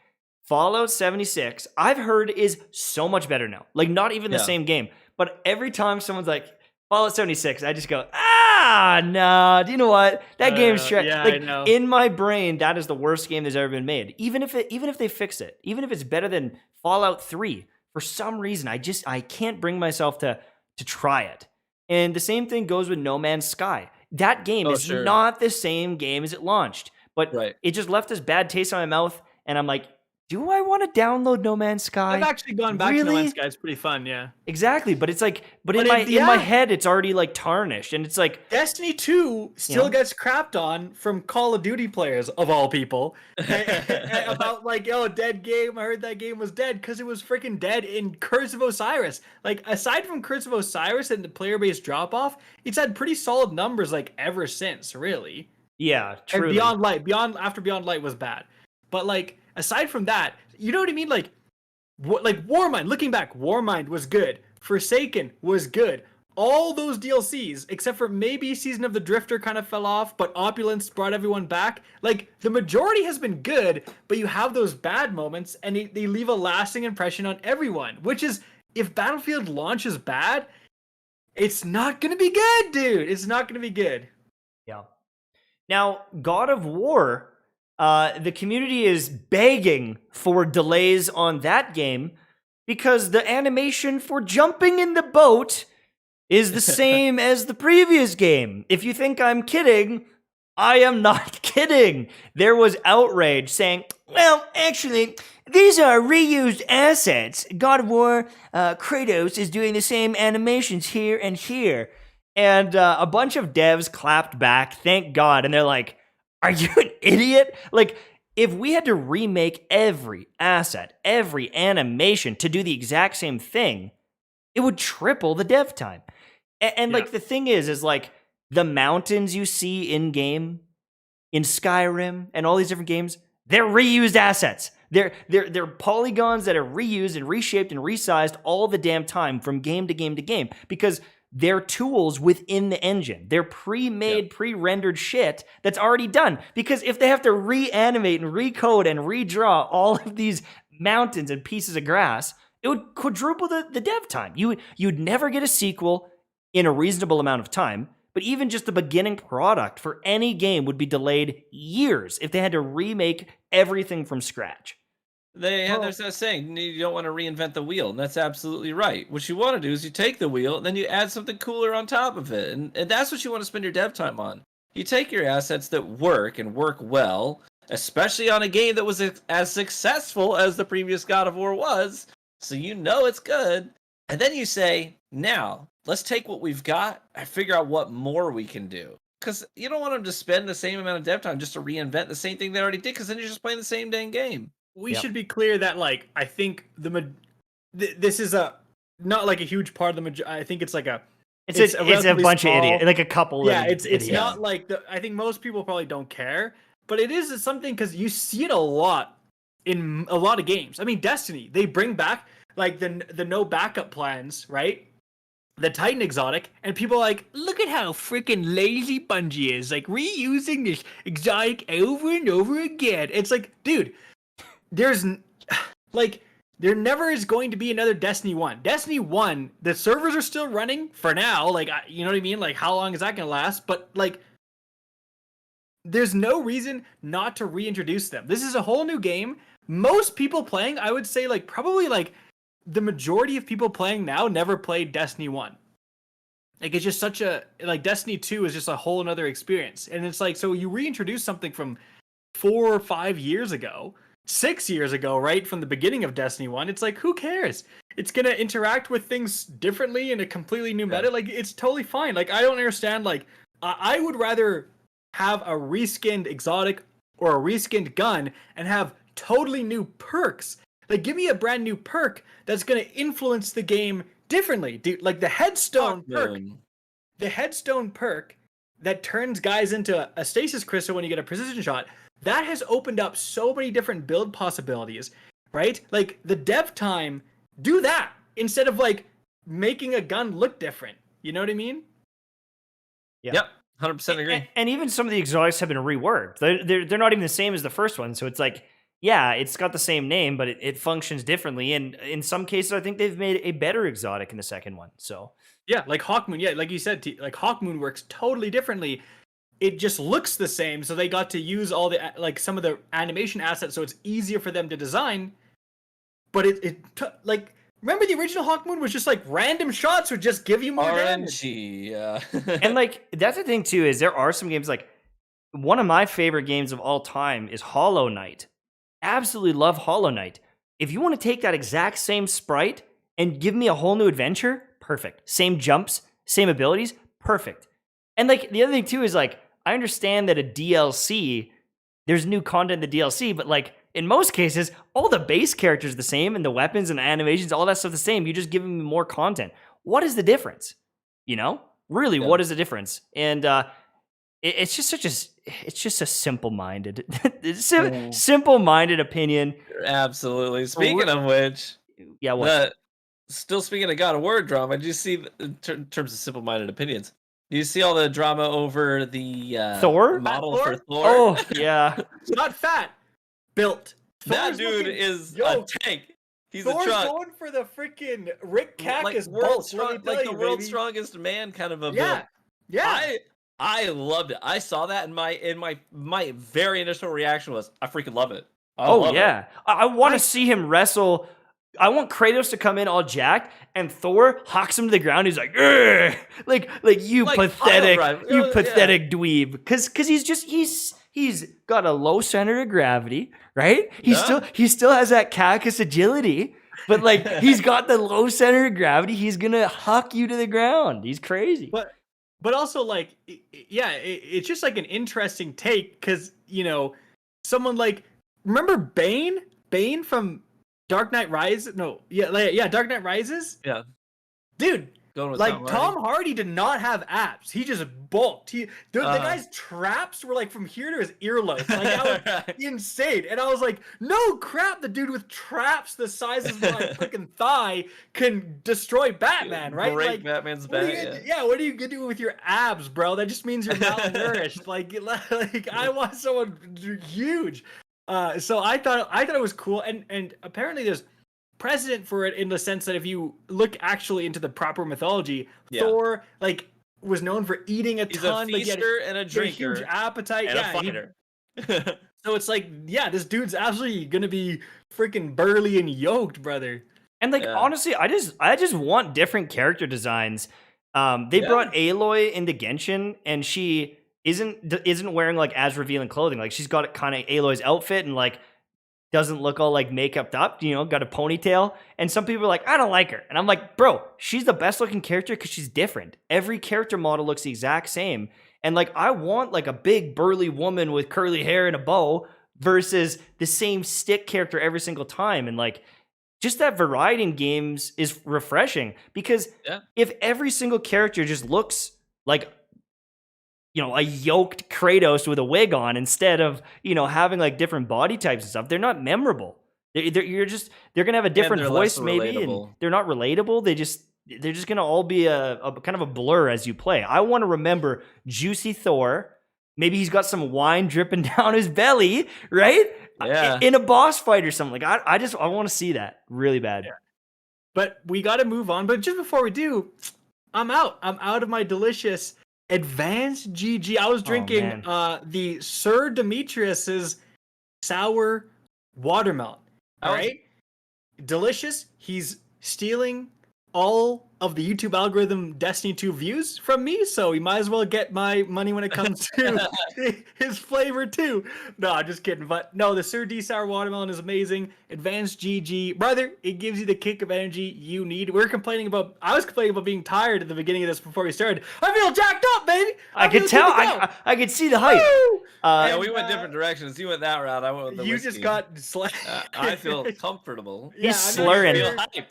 Fallout 76, I've heard, is so much better now. Like, not even the same game. But every time someone's like, Fallout 76, I just go, no. Do you know what? That game's trash. Yeah, like, I know. in my brain, that is the worst game that's ever been made. Even if they fix it, even if it's better than Fallout 3, for some reason, I can't bring myself to try it. And the same thing goes with No Man's Sky. That game is not the same game as it launched, but it just left this bad taste in my mouth, and I'm like, do I want to download No Man's Sky? I've actually gone back to No Man's Sky. It's pretty fun, yeah. Exactly, but it's like, in my head, it's already like tarnished, and it's like Destiny 2 still gets crapped on from Call of Duty players of all people about like, dead game. I heard that game was dead because it was freaking dead in Curse of Osiris. Like, aside from Curse of Osiris and the player base drop off, it's had pretty solid numbers like ever since, really. Yeah, truly. And after Beyond Light was bad, but like. Aside from that, you know what I mean? Like Warmind, looking back, Warmind was good. Forsaken was good. All those DLCs, except for maybe Season of the Drifter kind of fell off, but Opulence brought everyone back. Like, the majority has been good, but you have those bad moments, and they leave a lasting impression on everyone, which is, if Battlefield launches bad, it's not going to be good, dude. It's not going to be good. Yeah. Now, God of War... the community is begging for delays on that game because the animation for jumping in the boat is the same as the previous game. If you think I'm kidding, I am not kidding. There was outrage saying, well, actually, these are reused assets. God of War, Kratos is doing the same animations here and here. And a bunch of devs clapped back, thank God, and they're like, are you an idiot? Like, if we had to remake every asset, every animation to do the exact same thing, it would triple the dev time. And like, the thing is like, the mountains you see in-game, in Skyrim, and all these different games, they're reused assets. They're polygons that are reused and reshaped and resized all the damn time from game to game to game, because they're tools within the engine. They're pre-made, pre-rendered shit that's already done. Because if they have to reanimate and recode and redraw all of these mountains and pieces of grass, it would quadruple the dev time. You'd never get a sequel in a reasonable amount of time, but even just the beginning product for any game would be delayed years if they had to remake everything from scratch. There's that saying, you don't want to reinvent the wheel, and that's absolutely right. What you want to do is you take the wheel, and then you add something cooler on top of it, and that's what you want to spend your dev time on. You take your assets that work and work well, especially on a game that was as successful as the previous God of War was, so you know it's good, and then you say, now, let's take what we've got and figure out what more we can do. Because you don't want them to spend the same amount of dev time just to reinvent the same thing they already did, because then you're just playing the same dang game. We should be clear that, like, I think this is not like a huge part of the I think it's like it's a bunch of idiots, like a couple. Yeah, it's not like I think most people probably don't care, but it is something because you see it a lot in a lot of games. I mean, Destiny, they bring back like the no backup plans, right? The Titan exotic, and people are like, look at how freaking lazy Bungie is, like reusing this exotic over and over again. It's like, dude, there's like there never is going to be another Destiny 1. Destiny 1, the servers are still running for now, like, you know what I mean? Like, how long is that gonna last? But like, there's no reason not to reintroduce them. This is a whole new game. Most people playing, I would say, like, probably like the majority of people playing now never played Destiny 1. Like, it's just such a, like, Destiny 2 is just a whole another experience. And it's like, so you reintroduce something from 4 or 5 years ago, 6 years ago, right? From the beginning of Destiny 1. It's like, who cares? It's going to interact with things differently in a completely new meta. Like, it's totally fine. Like, I don't understand. Like, I would rather have a reskinned exotic or a reskinned gun and have totally new perks. Like, give me a brand new perk that's going to influence the game differently, dude. Like the headstone perk. The headstone perk that turns guys into a stasis crystal when you get a precision shot. That has opened up so many different build possibilities, right? Like, the dev time, do that instead of like making a gun look different. You know what I mean? Yeah. Yep. 100% agree. And even some of the exotics have been reworked. They're not even the same as the first one. So it's like, yeah, it's got the same name, but it functions differently. And in some cases, I think they've made a better exotic in the second one. So yeah, like Hawkmoon. Yeah, like you said, like Hawkmoon works totally differently. It just looks the same. So they got to use all the, like, some of the animation assets, so it's easier for them to design. But like, remember the original Hawkmoon was just like random shots would just give you more damage. RNG, yeah. And like, that's the thing too, is there are some games, like, one of my favorite games of all time is Hollow Knight. Absolutely love Hollow Knight. If you want to take that exact same sprite and give me a whole new adventure, perfect. Same jumps, same abilities, perfect. And like, the other thing too is, like, I understand that a DLC, there's new content in the DLC, but like, in most cases, all the base characters are the same, and the weapons and the animations, all that stuff the same. You just give them more content. What is the difference? You know, really, what is the difference? And it's just it's just a simple-minded, simple-minded opinion. Absolutely. Speaking of which, yeah, what? Still speaking of God of War drama, did you see, in terms of simple-minded opinions, do you see all the drama over the Thor model for Thor? Oh, yeah. Not fat, built. That dude is a tank. He's Thor's a truck. Going for the freaking Rick Cactus like the world's strongest man kind of a build. Yeah. I loved it. I saw that, and my very initial reaction was, I freaking love it. I love it. I want to see him wrestle. I want Kratos to come in all jacked, and Thor hawks him to the ground. He's like, "Ugh!" like you pathetic dweeb. Because he's got a low center of gravity, right? He still has that Kackis agility, but like, he's got the low center of gravity. He's gonna huck you to the ground. He's crazy. But also, like, yeah, it's just like an interesting take, because, you know, someone like, remember Bane from Dark Knight Rises? No, Dark Knight Rises. Yeah, dude. Like, Tom Hardy did not have abs. He just bulked. The guy's traps were like from here to his earlobes. Like, that was insane. And I was like, no crap, the dude with traps the size of my freaking thigh can destroy Batman, right? Break like, Batman's back. What are you gonna do with your abs, bro? That just means you're malnourished. like I want someone huge. So I thought it was cool, and apparently there's precedent for it, in the sense that if you look actually into the proper mythology, Thor, like, was known for eating a ton. He's a feaster and a drinker, a huge appetite, and a fighter. So it's like, yeah, this dude's absolutely gonna be freaking burly and yoked, brother. And like, honestly, I just want different character designs. They brought Aloy into Genshin, and she isn't wearing like as revealing clothing. Like, she's got kind of Aloy's outfit, and like, doesn't look all like makeup up, you know, got a ponytail. And some people are like, I don't like her. And I'm like, bro, she's the best looking character because she's different. Every character model looks the exact same. And like, I want like a big burly woman with curly hair and a bow versus the same stick character every single time. And like, just that variety in games is refreshing, because if every single character just looks like, a yoked Kratos with a wig on instead of, having like different body types and stuff. They're not memorable. They're gonna have a different voice maybe, relatable. and they're not relatable. They're just gonna all be a kind of a blur as you play. I want to remember Juicy Thor. Maybe he's got some wine dripping down his belly, right? Yeah. In a boss fight or something. Like I want to see that really bad. Yeah. But we got to move on. But just before we do, I'm out. I'm out of my delicious advanced GG. I was drinking the Sir Demetrius's sour watermelon. All right, delicious. He's stealing all of the YouTube algorithm Destiny 2 views from me, so he might as well get my money when it comes to his flavor too. No, I'm just kidding. But no, the Sir D Sour Watermelon is amazing. Advanced GG. Brother, it gives you the kick of energy you need. I was complaining about being tired at the beginning of this before we started. I feel jacked up, baby! I could tell. I could see the hype. Yeah, we went different directions. You went that route. I went with the whiskey. Just got slammed. I feel comfortable. He's slurring.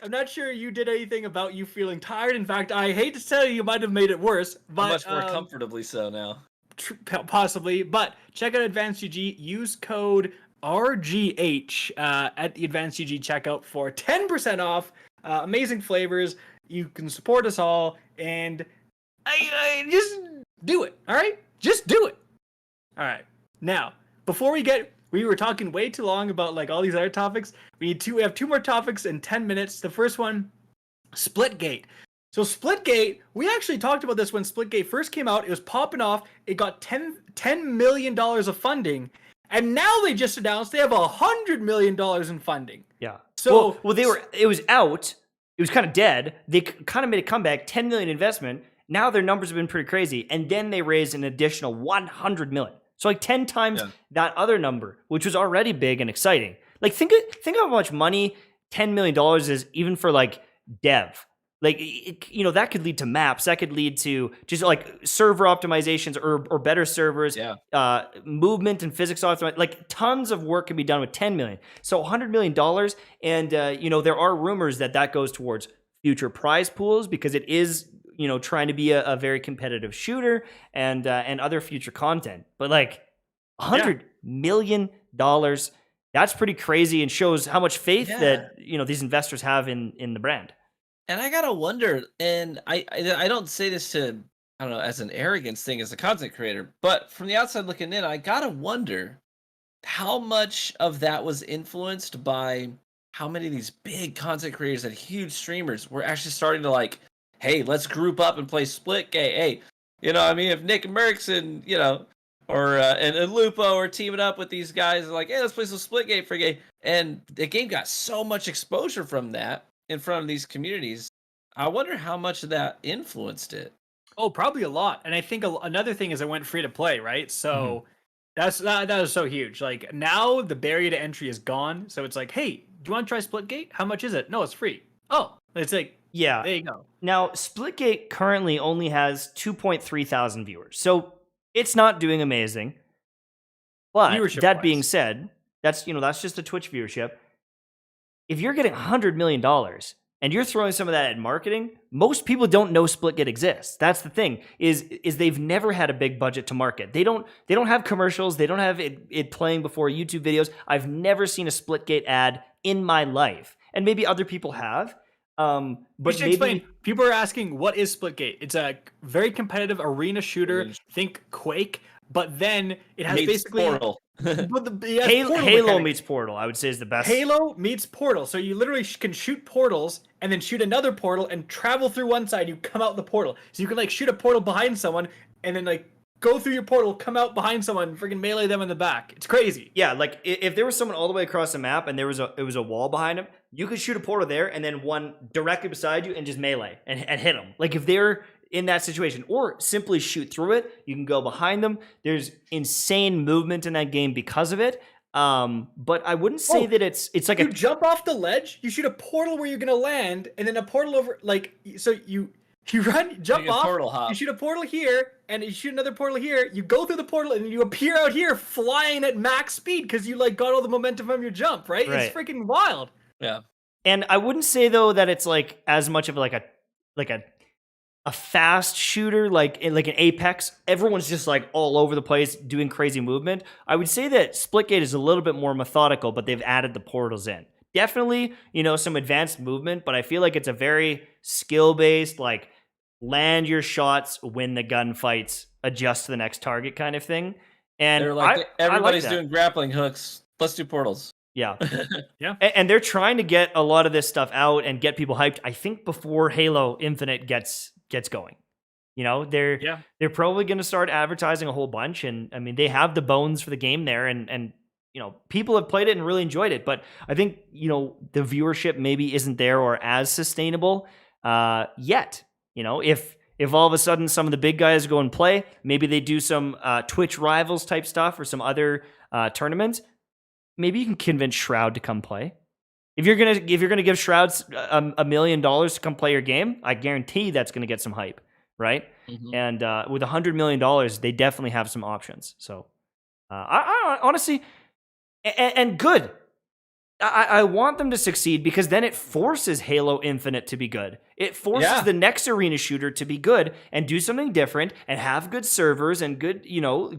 I'm not sure you did anything about you feeling tired. In fact, I hate to tell you, you might have made it worse. But much more comfortably so now. Possibly. But check out Advanced GG. Use code RGH at the Advanced GG checkout for 10% off. Amazing flavors. You can support us all. And I just do it. All right? Just do it. All right. Now, before we were talking way too long about like all these other topics. We have two more topics in 10 minutes. The first one, Splitgate. So Splitgate, we actually talked about this when Splitgate first came out. It was popping off. It got $10 million of funding. And now they just announced they have $100 million in funding. Yeah. So it was out. It was kind of dead. They kind of made a comeback, 10 million investment. Now their numbers have been pretty crazy. And then they raised an additional 100 million. So like 10 times that other number, which was already big and exciting. Like think of how much money $10 million is even for like dev. Like, that could lead to maps. That could lead to just like server optimizations or better servers, movement and physics optimization. Like tons of work can be done with 10 million. So $100 million. And, there are rumors that goes towards future prize pools because it is, trying to be a very competitive shooter and other future content. But like $100 million, that's pretty crazy and shows how much faith that, these investors have in the brand. And I gotta wonder, and I don't say this to, I don't know, as an arrogance thing as a content creator, but from the outside looking in, I gotta wonder how much of that was influenced by how many of these big content creators and huge streamers were actually starting to like, hey, let's group up and play Splitgate. Hey, if Nick and Mercs and, and Lupo are teaming up with these guys, like, hey, let's play some Splitgate for a game. And the game got so much exposure from that in front of these communities. I wonder how much of that influenced it. Oh, probably a lot. And I think another thing is it went free to play, right? So that was so huge. Like now the barrier to entry is gone. So it's like, hey, do you want to try Splitgate? How much is it? No, it's free. Oh, it's like, there you go. Now Splitgate currently only has 2.3 thousand viewers. So it's not doing amazing. But that being said, that's just the Twitch viewership. If you're getting $100 million and you're throwing some of that at marketing, most people don't know Splitgate exists. That's the thing, is they've never had a big budget to market. They don't have commercials. They don't have it playing before YouTube videos. I've never seen a Splitgate ad in my life. And maybe other people have. But maybe explain. People are asking, what is Splitgate? It's a very competitive arena shooter. Think Quake, but then it has basically Portal. Halo meets Portal, I would say, is the best. Halo meets Portal. So you literally can shoot portals and then shoot another portal and travel through one side. You come out the portal. So you can like shoot a portal behind someone and then like go through your portal, come out behind someone, freaking melee them in the back. It's crazy. Yeah, like if there was someone all the way across the map and it was a wall behind him, you could shoot a portal there and then one directly beside you and just melee and hit them. Like if they're in that situation, or simply shoot through it. You can go behind them. There's insane movement in that game because of it. But I wouldn't say that it's like you jump off the ledge, you shoot a portal where you're gonna land, and then a portal over so you jump off, you shoot a portal here, and you shoot another portal here, you go through the portal, and you appear out here flying at max speed because you like got all the momentum from your jump, right? It's freaking wild. Yeah. And I wouldn't say though that it's like as much of like a a fast shooter like an Apex, everyone's just like all over the place doing crazy movement. I would say that Splitgate is a little bit more methodical, but they've added the portals in. Definitely, some advanced movement, but I feel like it's a very skill-based, like land your shots, win the gunfights, adjust to the next target kind of thing. And They're like, everybody's I like doing grappling hooks. Let's do portals. Yeah. Yeah. And they're trying to get a lot of this stuff out and get people hyped, I think, before Halo Infinite gets going. They're probably going to start advertising a whole bunch. And I mean, they have the bones for the game there. And people have played it and really enjoyed it. But I think, the viewership maybe isn't there or as sustainable yet. If all of a sudden some of the big guys go and play, maybe they do some Twitch Rivals type stuff or some other tournaments. Maybe you can convince Shroud to come play. If you're gonna give Shrouds $1 million to come play your game, I guarantee that's gonna get some hype, right? Mhm. And with $100 million, they definitely have some options. So, I honestly, and good. I want them to succeed because then it forces Halo Infinite to be good. It forces the next arena shooter to be good and do something different and have good servers and good,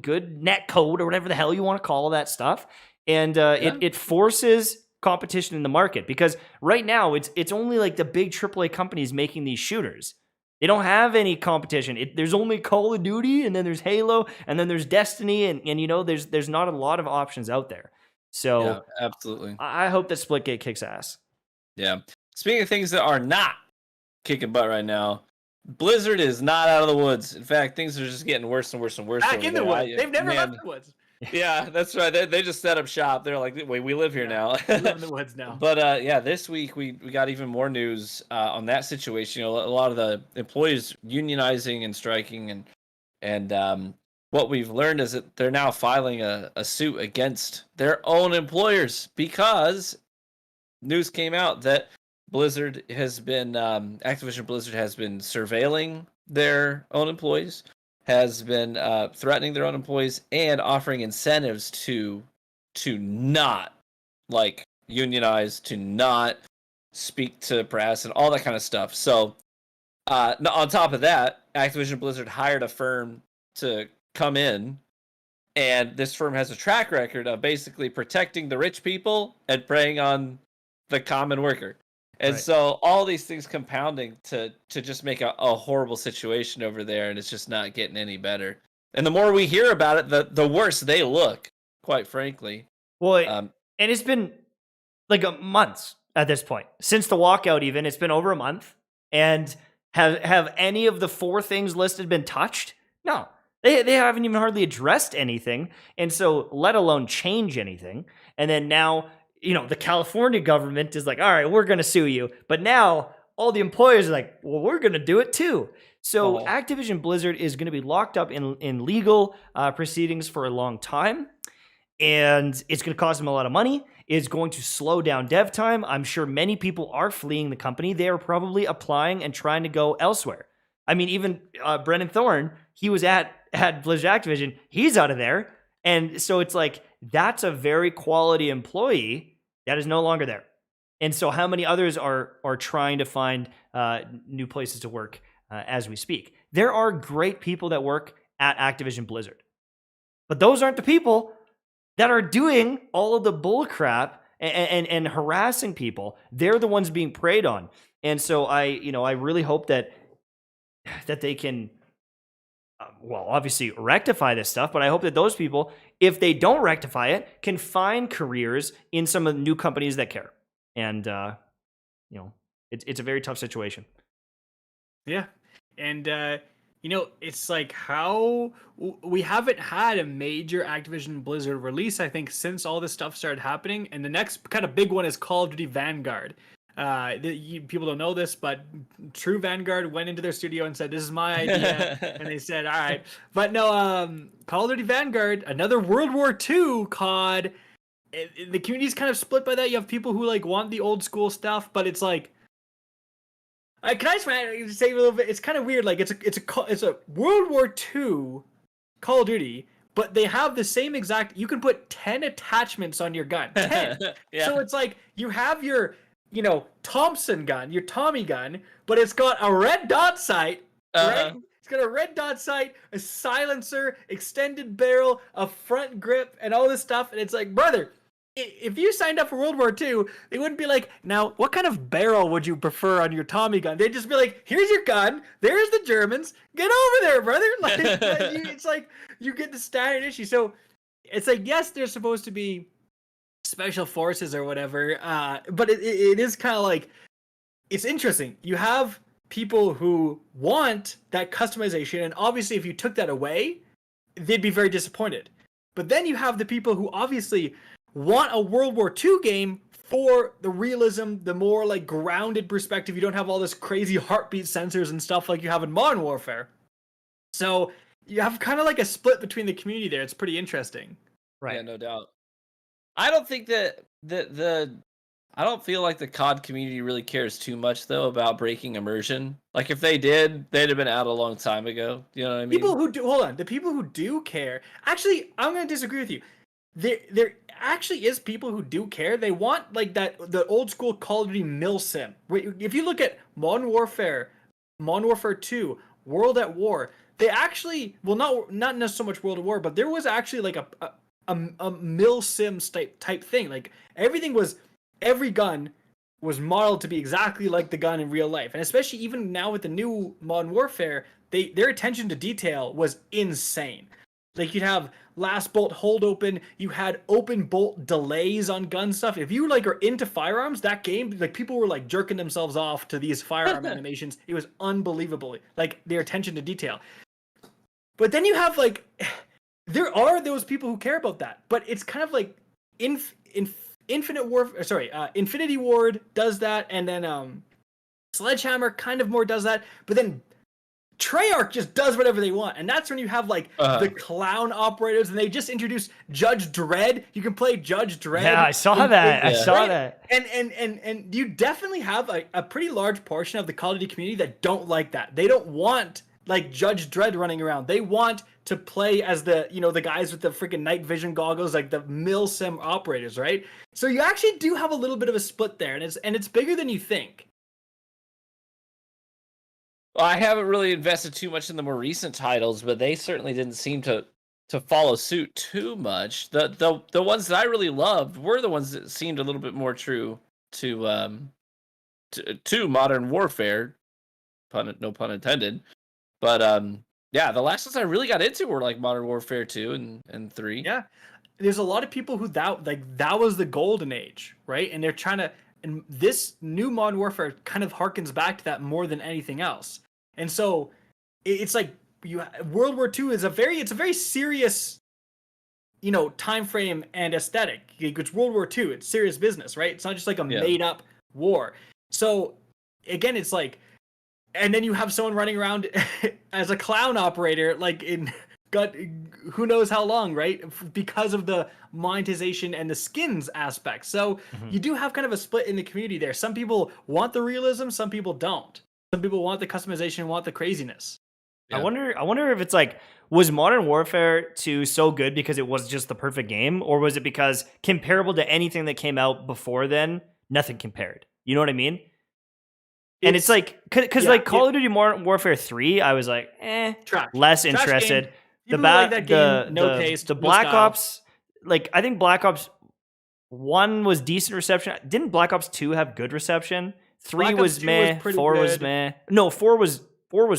good net code or whatever the hell you want to call that stuff. And it forces competition in the market because right now it's only like the big AAA companies making these shooters. They don't have any competition. There's only Call of Duty, and then there's Halo, and then there's Destiny, and there's not a lot of options out there. So Yeah, absolutely. I hope that Splitgate kicks ass. Yeah. Speaking of things that are not kicking butt right now, Blizzard is not out of the woods. In fact, things are just getting worse and worse and worse. Back in the woods. They've never left the woods. Yeah, that's right. They just set up shop. They're like, wait, we live here now. We live in the woods now. But this week we got even more news on that situation. A lot of the employees unionizing and striking, and what we've learned is that they're now filing a suit against their own employers because news came out that Blizzard has been Activision Blizzard has been surveilling their own employees, has been threatening their own employees, and offering incentives to not like unionize, to not speak to press, and all that kind of stuff. So on top of that, Activision Blizzard hired a firm to come in, and this firm has a track record of basically protecting the rich people and preying on the common worker. And so all these things compounding to just make a horrible situation over there, and it's just not getting any better. And the more we hear about it, the worse they look, quite frankly. Well, and it's been like months at this point. Since the walkout even, it's been over a month. And have any of the 4 things listed been touched? No. They haven't even hardly addressed anything. And so let alone change anything. And then now, the California government is like, all right, we're going to sue you. But now all the employers are like, well, we're going to do it too. So Activision Blizzard is going to be locked up in legal proceedings for a long time. And it's going to cost them a lot of money. It's going to slow down dev time. I'm sure many people are fleeing the company. They are probably applying and trying to go elsewhere. I mean, even Brennan Thorne, he was at Blizzard Activision. He's out of there. And so it's like, that's a very quality employee that is no longer there. And so how many others are trying to find new places to work as we speak? There are great people that work at Activision Blizzard. But those aren't the people that are doing all of the bull crap and harassing people. They're the ones being preyed on. And so I really hope that they can, obviously rectify this stuff, but I hope that those people, if they don't rectify it, can find careers in some of the new companies that care. And, it's a very tough situation. Yeah. And, it's like how we haven't had a major Activision Blizzard release, I think, since all this stuff started happening. And the next kind of big one is Call of Duty Vanguard. People don't know this, but True Vanguard went into their studio and said, this is my idea. And they said, all right. But no, Call of Duty Vanguard, another World War II COD. The community's kind of split by that. You have people who like want the old school stuff, but it's like, can I just say a little bit? It's kind of weird. Like it's a World War II Call of Duty, but they have the same exact. You can put 10 attachments on your gun. 10. Yeah. So it's like you have your Thompson gun, your Tommy gun, but it's got a red dot sight right? It's got a red dot sight, a silencer, extended barrel, a front grip, and all this stuff. And it's like, brother, if you signed up for World War II, they wouldn't be like, now, what kind of barrel would you prefer on your Tommy gun? They'd just be like, here's your gun. There's the Germans. Get over there, brother. Like, it's like you get the standard issue. So it's like, yes, there's supposed to be special forces or whatever, but it is kind of like, it's interesting. You have people who want that customization, and obviously if you took that away, they'd be very disappointed. But then you have the people who obviously want a World War II game for the realism, the more like grounded perspective. You don't have all this crazy heartbeat sensors and stuff like you have in Modern Warfare. So you have kind of like a split between the community there. It's pretty interesting. Right. Yeah, no doubt. I don't think that I don't feel like the COD community really cares too much though about breaking immersion. Like if they did, they'd have been out a long time ago. You know what I mean? People who do, hold on, the people who do care. Actually, I'm gonna disagree with you. There actually is people who do care. They want like the old school Call of Duty mill sim. If you look at Modern Warfare 2, World at War, they actually, well, not so much World at War, but there was actually like a mill sim type thing. Like every gun was modeled to be exactly like the gun in real life. And especially even now with the new Modern Warfare, their attention to detail was insane. Like you'd have last bolt hold open, you had open bolt delays on gun stuff. If you like are into firearms, that game, like people were like jerking themselves off to these firearm animations. It was unbelievable. Like their attention to detail. But then you have like, there are those people who care about that, but it's kind of like Infinity Ward does that, and then Sledgehammer kind of more does that, but then Treyarch just does whatever they want, and that's when you have like the clown operators, and they just introduced Judge Dredd. You can play Judge Dredd. Yeah, I saw that. I saw that. And you definitely have a pretty large portion of the Call of Duty community that don't like that. They don't want like Judge Dredd running around. They want to play as the guys with the freaking night vision goggles, like the mill sim operators, right? So you actually do have a little bit of a split there, and it's bigger than you think. Well, I haven't really invested too much in the more recent titles, but they certainly didn't seem to follow suit too much. The ones that I really loved were the ones that seemed a little bit more true to Modern Warfare, no pun intended. But yeah, the last ones I really got into were like Modern Warfare 2 and 3. Yeah. There's a lot of people who that was the golden age, right? And they're trying to, and this new Modern Warfare kind of harkens back to that more than anything else. And so it's like World War II is a very serious, time frame and aesthetic. It's World War II. It's serious business, right? It's not just like a made up war. So again, it's like, and then you have someone running around as a clown operator, like in who knows how long, right? Because of the monetization and the skins aspect. So you do have kind of a split in the community there. Some people want the realism, some people don't. Some people want the customization, want the craziness. Yeah. I wonder if it's like, was Modern Warfare 2 so good because it was just the perfect game, or was it because comparable to anything that came out before then, nothing compared? You know what I mean? And it's like, because like Call of Duty Modern Warfare 3, I was like, less interested. Game. The Black Ops, like I think Black Ops 1 was decent reception. Didn't Black Ops 2 have good reception? 3 was meh. 4 was meh. No, 4 was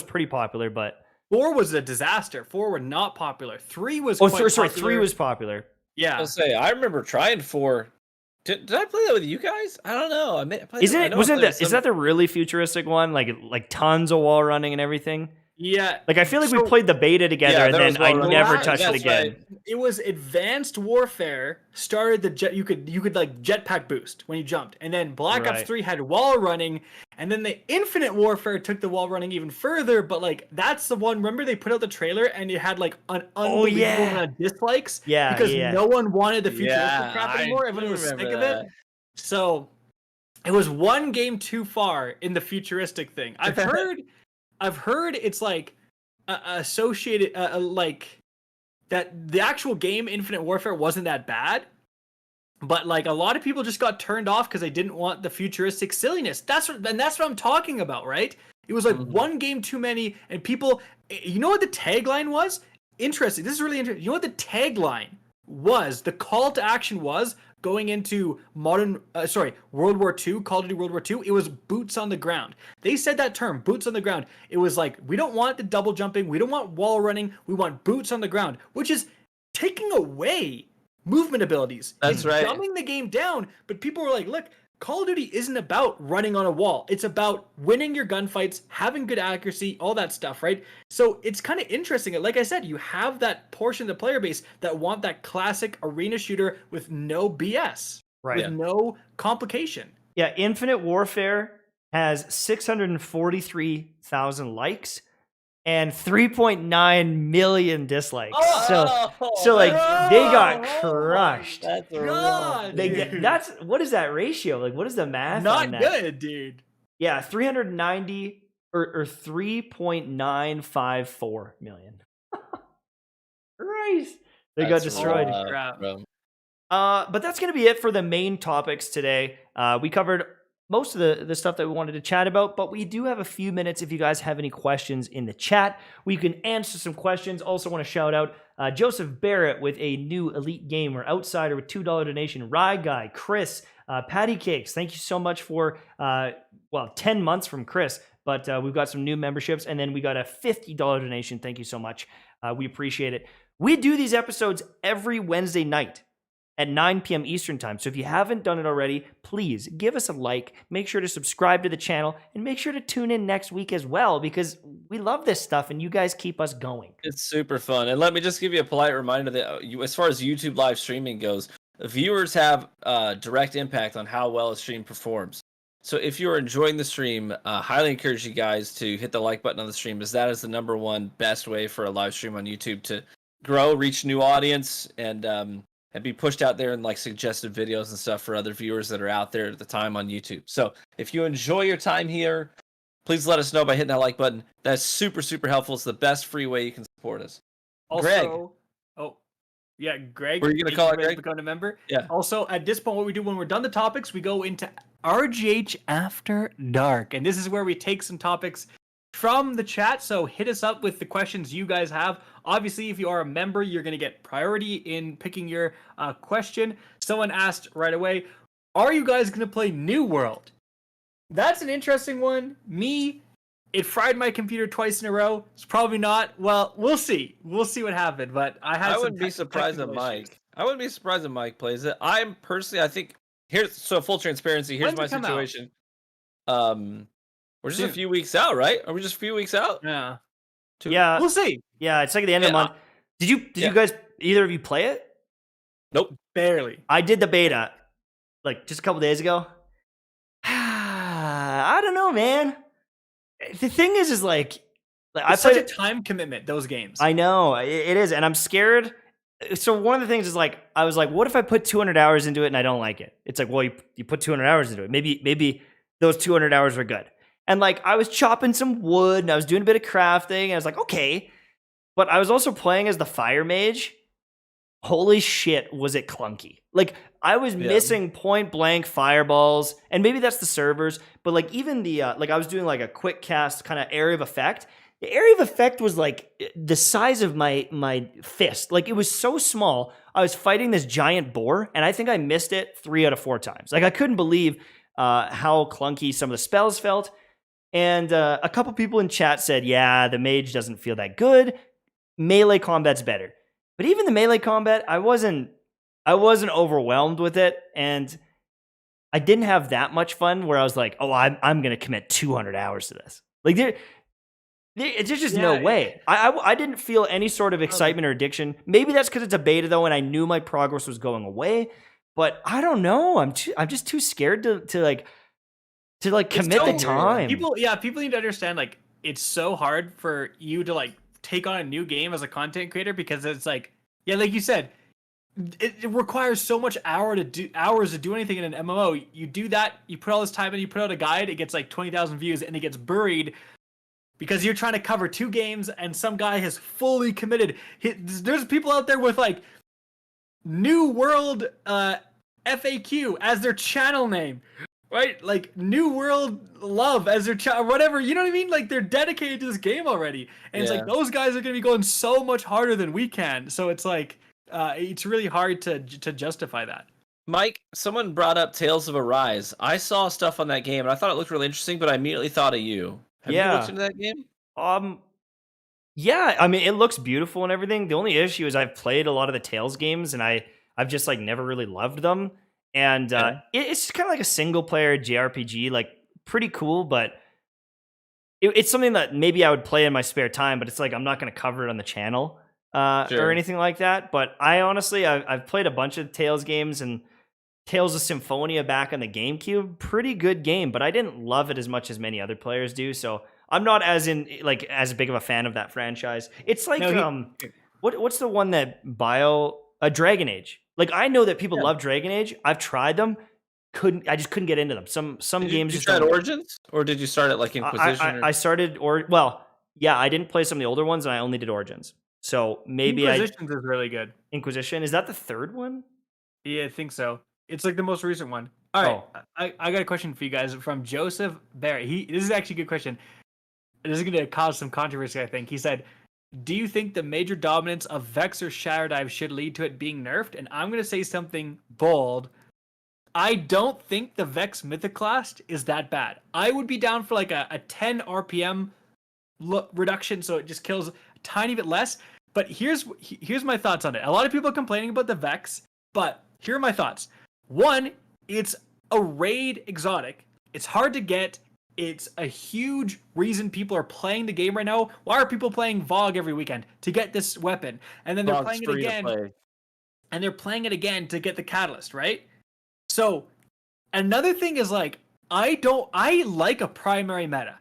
pretty popular, but 4 was a disaster. 4 were not popular. 3 was popular. 3 was popular. Yeah, I'll say I remember trying 4. Did I play that with you guys? I don't know. Is that the really futuristic one? Like tons of wall running and everything? Yeah. Like I feel like we played the beta together and then I never touched it again. Right. It was Advanced Warfare started you could like jetpack boost when you jumped. And then Black Ops 3 had wall running, and then the Infinite Warfare took the wall running even further, but like that's the one, remember they put out the trailer and it had like an unbelievable amount of dislikes? Yeah. Because no one wanted the futuristic crap anymore. Everyone was sick of it. So it was one game too far in the futuristic thing. I've heard it's like associated, like that the actual game Infinite Warfare wasn't that bad, But like a lot of people just got turned off because they didn't want the futuristic silliness. That's what I'm talking about, right? It was like one game too many, and people. You know what the tagline was? Interesting. This is really interesting. You know what the tagline was? The call to action was going into World War II, Call of Duty World War II. It was boots on the ground. They said that term, boots on the ground. It was like, we don't want the double jumping, we don't want wall running, we want boots on the ground, which is taking away movement abilities. That's right. Dumbing the game down, but people were like, look, Call of Duty isn't about running on a wall. It's about winning your gunfights, having good accuracy, all that stuff, right? So it's kind of interesting. Like I said, you have that portion of the player base that want that classic arena shooter with no BS, Right. with no complication. Yeah, Infinite Warfare has 643,000 likes and 3.9 million dislikes. So like they got crushed. That's God, That's what is that ratio? Like, what is the math on not that? good, dude. Yeah, 390 or 3.954 million. Christ. They got destroyed. Bro. But that's going to be it for the main topics today. We covered most of the stuff that we wanted to chat about, but we do have a few minutes if you guys have any questions in the chat. We can answer some questions. Also want to shout out Joseph Barrett with a new Elite Gamer, Outsider with $2 donation, Rye Guy, Chris, Patty Cakes. Thank you so much for, 10 months from Chris, but we've got some new memberships, and then we got a $50 donation. Thank you so much. We appreciate it. We do these episodes every Wednesday night at 9 p.m. Eastern time. So if you haven't done it already, please give us a like, make sure to subscribe to the channel, and make sure to tune in next week as well, because we love this stuff and you guys keep us going. It's super fun. And let me just give you a polite reminder that as far as YouTube live streaming goes, viewers have direct impact on how well a stream performs. So if you're enjoying the stream, highly encourage you guys to hit the like button on the stream, as that is the number one best way for a live stream on YouTube to grow, reach new audience, and be pushed out there in like suggested videos and stuff for other viewers that are out there at the time on YouTube. So if you enjoy your time here, please let us know by hitting that like button. That's super, super helpful. It's the best free way you can support us. Also, Greg. Greg. Were you going to call it Greg? Become a member? Yeah. Also, at this point, what we do when we're done the topics, we go into RGH After Dark. And this is where we take some topics from the chat. So hit us up with the questions you guys have. Obviously, if you are a member, you're going to get priority in picking your question. Someone asked right away, are you guys going to play New World? That's an interesting one. It fried my computer twice in a row. It's probably not. Well, we'll see. We'll see what happened. But I wouldn't be surprised if Mike. I wouldn't be surprised if Mike plays it. I think full transparency. Here's my situation. We're just a few weeks out, right? Are we just a few weeks out? Yeah. Yeah. We'll see. Yeah, it's like the end of the month. Did you guys, either of you play it? Nope. Barely. I did the beta like just a couple days ago. I don't know, man. The thing is like it's such a time commitment, those games. I know it is, and I'm scared. So one of the things is like, I was like, what if I put 200 hours into it and I don't like it? It's like, well, you put 200 hours into it. Maybe those 200 hours were good. And like, I was chopping some wood and I was doing a bit of crafting and I was like, okay. But I was also playing as the fire mage. Holy shit, was it clunky. Like, I was missing point blank fireballs, and maybe that's the servers, but like even the, I was doing like a quick cast kind of area of effect. The area of effect was like the size of my fist. Like, it was so small. I was fighting this giant boar, and I think I missed it 3 out of 4 times. Like, I couldn't believe how clunky some of the spells felt. And a couple people in chat said, yeah, the mage doesn't feel that good. Melee combat's better. But even the melee combat, I wasn't overwhelmed with it, and I didn't have that much fun where I was like, oh, I'm going to commit 200 hours to this. Like, there's just no way. I didn't feel any sort of excitement or addiction. Maybe that's because it's a beta, though, and I knew my progress was going away. But I don't know. I'm just too scared to commit the time. People need to understand, like, it's so hard for you to like take on a new game as a content creator, because it's like, like you said, it requires so much hours to do anything in an MMO. You do that, you put all this time in, you put out a guide, it gets like 20,000 views, and it gets buried because you're trying to cover 2 games, and some guy has fully committed. There's people out there with like New World FAQ as their channel name, right? Like New World Love as their channel, whatever. You know what I mean? Like they're dedicated to this game already, and it's like those guys are gonna be going so much harder than we can. So it's like it's really hard to justify that. Mike, someone brought up Tales of Arise. I saw stuff on that game and I thought it looked really interesting, but I immediately thought of you. Have you looked into that game? Yeah, I mean it looks beautiful and everything. The only issue is I've played a lot of the Tales games and I've just like never really loved them. And it's just kind of like a single player JRPG, like pretty cool, but it's something that maybe I would play in my spare time, but it's like I'm not going to cover it on the channel or anything like that. But I honestly, I've played a bunch of Tales games, and Tales of Symphonia back on the GameCube, pretty good game, but I didn't love it as much as many other players do. So I'm not as big of a fan of that franchise. It's like what's the one that Dragon Age? Like I know that people love Dragon Age. I've tried them. I just couldn't get into them. Some games. Did you try Origins, or did you start at like Inquisition? I started I didn't play some of the older ones, and I only did Origins. So maybe Inquisition is really good. Inquisition, is that the third one? Yeah, I think so. It's like the most recent one. All right, I got a question for you guys from Joseph Barry. This is actually a good question. This is going to cause some controversy, I think. He said, do you think the major dominance of Vex or Shadow Dive should lead to it being nerfed? And I'm going to say something bold. I don't think the Vex Mythoclast is that bad. I would be down for like a 10 RPM reduction, so it just kills a tiny bit less. But here's my thoughts on it. A lot of people are complaining about the Vex, but here are my thoughts. One, it's a raid exotic. It's hard to get. It's a huge reason people are playing the game right now. Why are people playing VOG every weekend? To get this weapon. And then they're playing it again. And they're playing it again to get the catalyst, right? So another thing is like, I like a primary meta.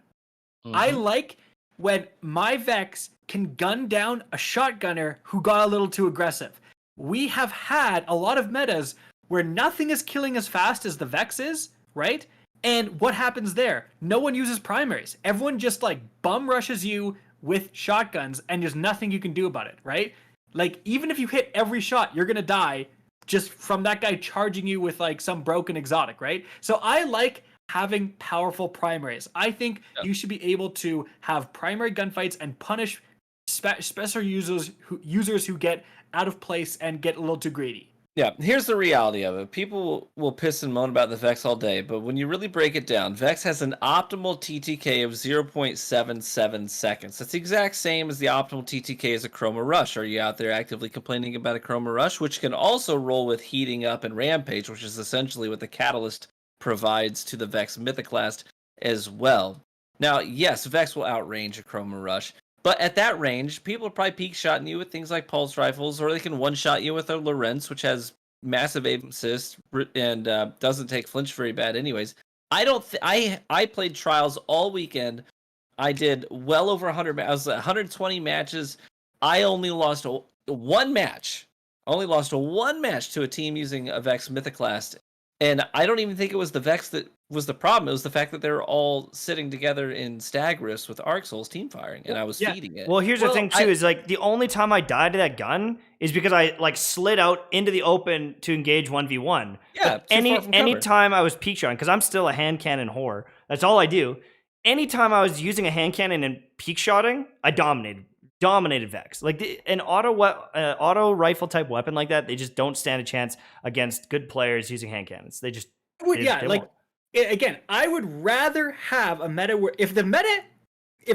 Mm-hmm. I like when my Vex can gun down a shotgunner who got a little too aggressive. We have had a lot of metas where nothing is killing as fast as the Vex is, right? And what happens there? No one uses primaries. Everyone just like bum rushes you with shotguns and there's nothing you can do about it, right? Like even if you hit every shot, you're going to die just from that guy charging you with like some broken exotic, right? So I like having powerful primaries. I think you should be able to have primary gunfights and punish special users who get out of place and get a little too greedy. Yeah, here's the reality of it. People will piss and moan about the Vex all day, but when you really break it down, Vex has an optimal TTK of 0.77 seconds. That's the exact same as the optimal TTK as a Chroma Rush. Are you out there actively complaining about a Chroma Rush, which can also roll with Heating Up and Rampage, which is essentially what the Catalyst provides to the Vex Mythoclast as well. Now, yes, Vex will outrange a Chroma Rush, but at that range, people are probably peak shotting you with things like pulse rifles, or they can one-shot you with a Lorentz, which has massive aim assist and doesn't take flinch very bad anyways. I played Trials all weekend. I did well over 100 I was 120 matches. I only lost one match. Only lost one match to a team using a Vex Mythoclast. And I don't even think it was the Vex that was the problem. It was the fact that they were all sitting together in stag rifts with Arc Souls team firing, and I was feeding it. Well, here's the thing too: is like the only time I died to that gun is because I like slid out into the open to engage 1v1. Yeah, any time I was peek shotting, because I'm still a hand cannon whore. That's all I do. Anytime I was using a hand cannon and peek shotting, I dominated Vex. Like an auto rifle type weapon like that, they just don't stand a chance against good players using hand cannons. They won't. Again, I would rather have a meta where if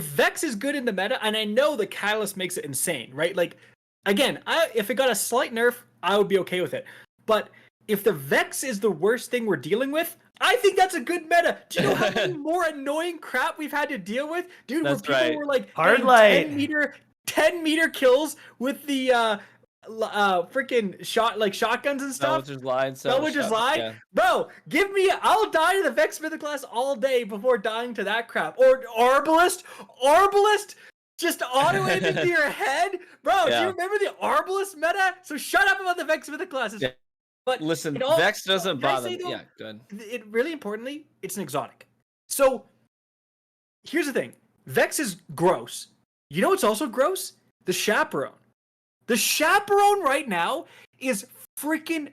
Vex is good in the meta, and I know the Catalyst makes it insane, right? Like again, if it got a slight nerf, I would be okay with it. But if the Vex is the worst thing we're dealing with, I think that's a good meta. Do you know how many more annoying crap we've had to deal with, dude? That's where people were like 10 meter kills with the freaking shotguns and stuff. Which lie. Bro, I'll die to the Vex Mythoclast all day before dying to that crap. Or Arbalist, just auto aim into your head. Bro, do you remember the Arbalist meta? So shut up about the Vex Mythoclast. Yeah. But listen, Vex doesn't bother me. Yeah, good. It really importantly, it's an exotic. So here's the thing. Vex is gross. You know what's also gross? The Chaperone. The Chaperone right now is freaking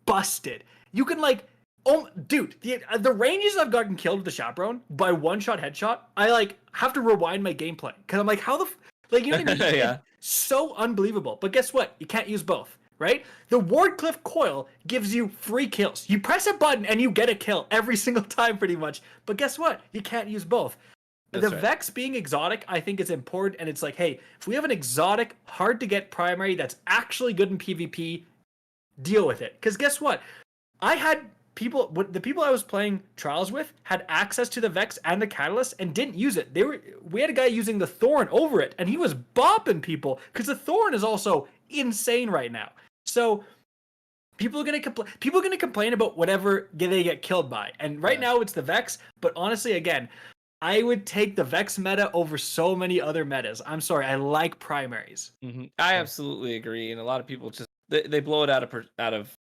busted. You can like, oh, dude, the ranges I've gotten killed with the chaperone by one-shot headshot, I like have to rewind my gameplay because I'm like, how the like, you know what I mean? Yeah. It's so unbelievable. But guess what? You can't use both, right? The Wardcliff coil gives you free kills. You press a button and you get a kill every single time, pretty much. But guess what? You can't use both. That's the right. Vex being exotic, I think, is important, and it's like, hey, if we have an exotic, hard to get primary that's actually good in PvP, deal with it. Because guess what? I had the people I was playing Trials with had access to the Vex and the Catalyst and didn't use it. We had a guy using the Thorn over it, and he was bopping people because the Thorn is also insane right now. So people are gonna complain about whatever they get killed by, and right now it's the Vex. But honestly, again, I would take the Vex meta over so many other metas. I'm sorry, I like primaries. Mm-hmm. I absolutely agree, and a lot of people just they blow it out of.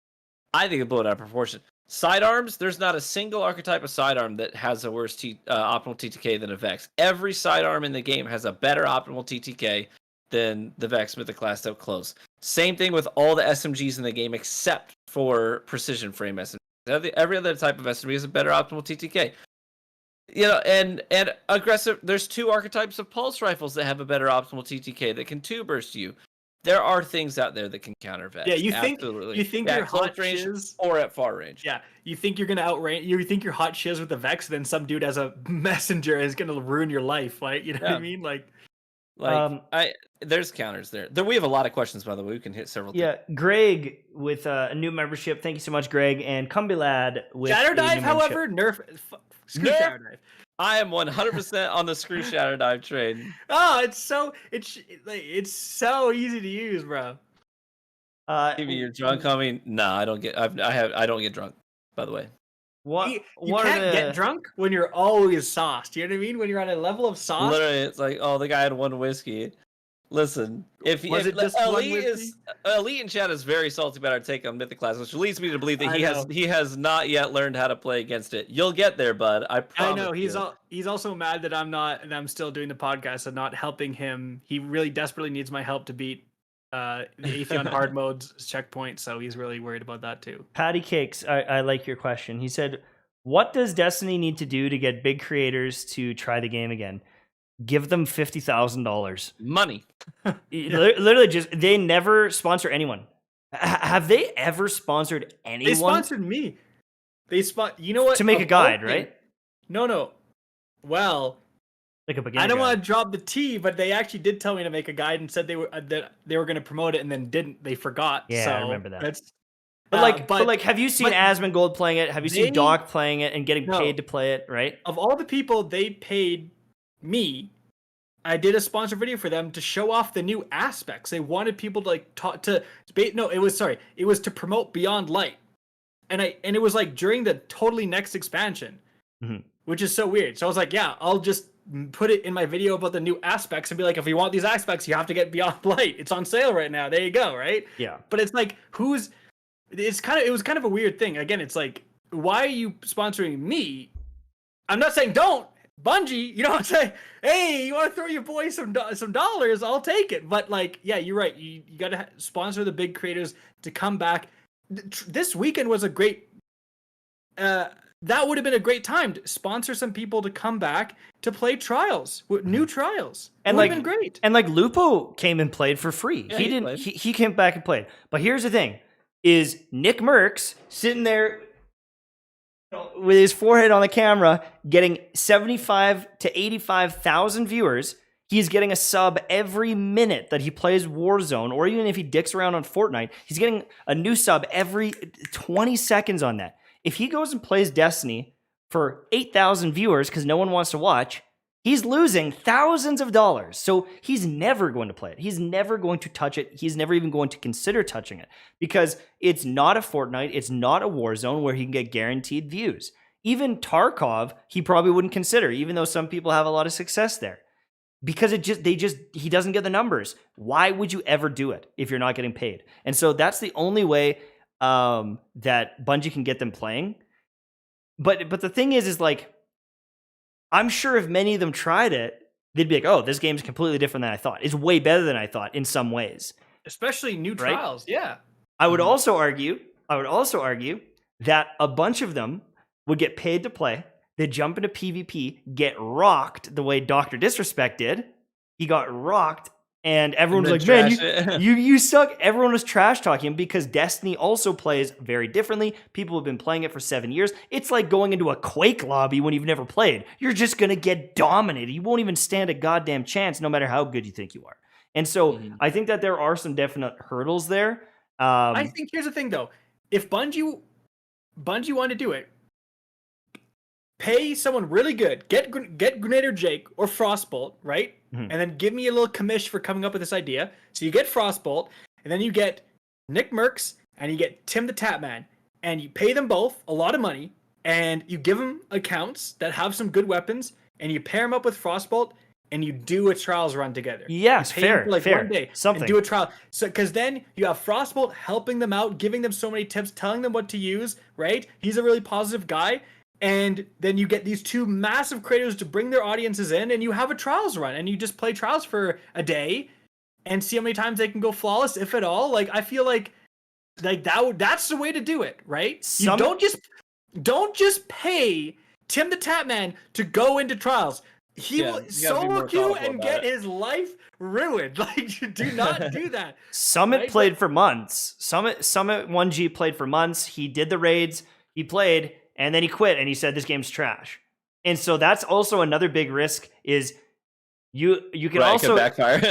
I think they blow it out of proportion. Sidearms, there's not a single archetype of sidearm that has a worse optimal TTK than a Vex. Every sidearm in the game has a better optimal TTK than the Vex Mythic class up close. Same thing with all the SMGs in the game except for precision frame SMGs. Every other type of SMG has a better optimal TTK. You know, and aggressive. There's 2 archetypes of pulse rifles that have a better optimal TTK that can 2 burst you. There are things out there that can counter Vex. Yeah, you think at you're close hot range shiz or at far range. Yeah, you think you're gonna outrange. You think you're hot shiz with the Vex, then some dude as a messenger is gonna ruin your life. Like, you know what I mean? Like there's counters there. We have a lot of questions, by the way. We can hit several. Yeah, Greg with a new membership. Thank you so much, Greg. And Cumby with Shatter a Dive, new however, screw Nerf. Shatter Dive. I am 100% on the screw Shatter Dive train. Oh, it's so easy to use, bro. Maybe you're drunk on me. No, I don't get. I don't get drunk. By the way, You can't get drunk when you're always sauced. You know what I mean? When you're on a level of sauce. literally, it's like, oh, the guy had 1 whiskey. Listen, if Elite in chat is very salty about our take on Mythic class, which leads me to believe that he has not yet learned how to play against it. You'll get there, bud. I promise. I know he's also mad that I'm still doing the podcast and not helping him. He really desperately needs my help to beat the Atheon hard modes checkpoint, so he's really worried about that too. Patty Cakes, I like your question. He said, what does Destiny need to do to get big creators to try the game again? Give them $50,000. Money. Literally, just they never sponsor anyone. Have they ever sponsored anyone? They sponsored me. You know what? To make a guide, right? No. Well, like a beginner. I don't guide. want to drop the T, but they actually did tell me to make a guide and said they were going to promote it and then didn't. They forgot. Yeah, so I remember that. That's, But have you seen Asmongold playing it? Have you seen Doc playing it and getting No. paid to play it? Right? Of all the people they paid me, I did a sponsor video for them to show off the new aspects. They wanted people to it was to promote Beyond Light, and it was like during the totally next expansion, which is so weird. So I was like, yeah, I'll just put it in my video about the new aspects and be like, if you want these aspects, you have to get Beyond Light. It's on sale right now. There you go, right? Yeah. But it's like, it was kind of a weird thing. Again, it's like, why are you sponsoring me? I'm not saying don't. Bungie, you know what I'm saying? Hey, you want to throw your boy some dollars? I'll take it. But like, yeah, you're right. You got to sponsor the big creators to come back. This weekend was a great. That would have been a great time to sponsor some people to come back to play Trials, new Trials. And would have been great. And like Lupo came and played for free. Yeah, he didn't. He came back and played. But here's the thing: is Nick Merckx sitting there with his forehead on the camera, getting 75 to 85,000 viewers. He's getting a sub every minute that he plays Warzone, or even if he dicks around on Fortnite, he's getting a new sub every 20 seconds on that. If he goes and plays Destiny for 8,000 viewers because no one wants to watch, he's losing thousands of dollars. So he's never going to play it. He's never going to touch it. He's never even going to consider touching it because it's not a Fortnite. It's not a Warzone where he can get guaranteed views. Even Tarkov, he probably wouldn't consider, even though some people have a lot of success there. Because he doesn't get the numbers. Why would you ever do it if you're not getting paid? And so that's the only way that Bungie can get them playing. But the thing is like, I'm sure if many of them tried it, they'd be like, oh, this game's completely different than I thought. It's way better than I thought in some ways. Especially new Trials, yeah. I would also argue that a bunch of them would get paid to play. They'd jump into PvP, get rocked the way Dr. Disrespect did. He got rocked, and everyone was like, man, you suck. Everyone was trash talking him because Destiny also plays very differently. People have been playing it for 7 years. It's like going into a Quake lobby when you've never played. You're just going to get dominated. You won't even stand a goddamn chance no matter how good you think you are. And so I think that there are some definite hurdles there. I think here's the thing, though. If Bungie wanted to do it, pay someone really good, get Grenader Jake or Frostbolt, right? And then give me a little commish for coming up with this idea. So you get Frostbolt, and then you get Nick Merckx, and you get Tim the Tatman, and you pay them both a lot of money, and you give them accounts that have some good weapons, and you pair them up with Frostbolt, and you do a trials run together. Yeah, you pay fair, them for like fair. 1 day, Something. and do a trial. So because then you have Frostbolt helping them out, giving them so many tips, telling them what to use. Right? He's a really positive guy. And then you get these two massive creators to bring their audiences in, and you have a trials run, and you just play trials for a day, and see how many times they can go flawless, if at all. Like I feel like that's the way to do it, right? You don't just pay Tim the Tatman to go into trials. He will solo queue and get his life ruined. Like, do not do that. Summit played for months. Summit 1G played for months. He did the raids. He played. And then he quit and he said this game's trash. And so that's also another big risk is you can also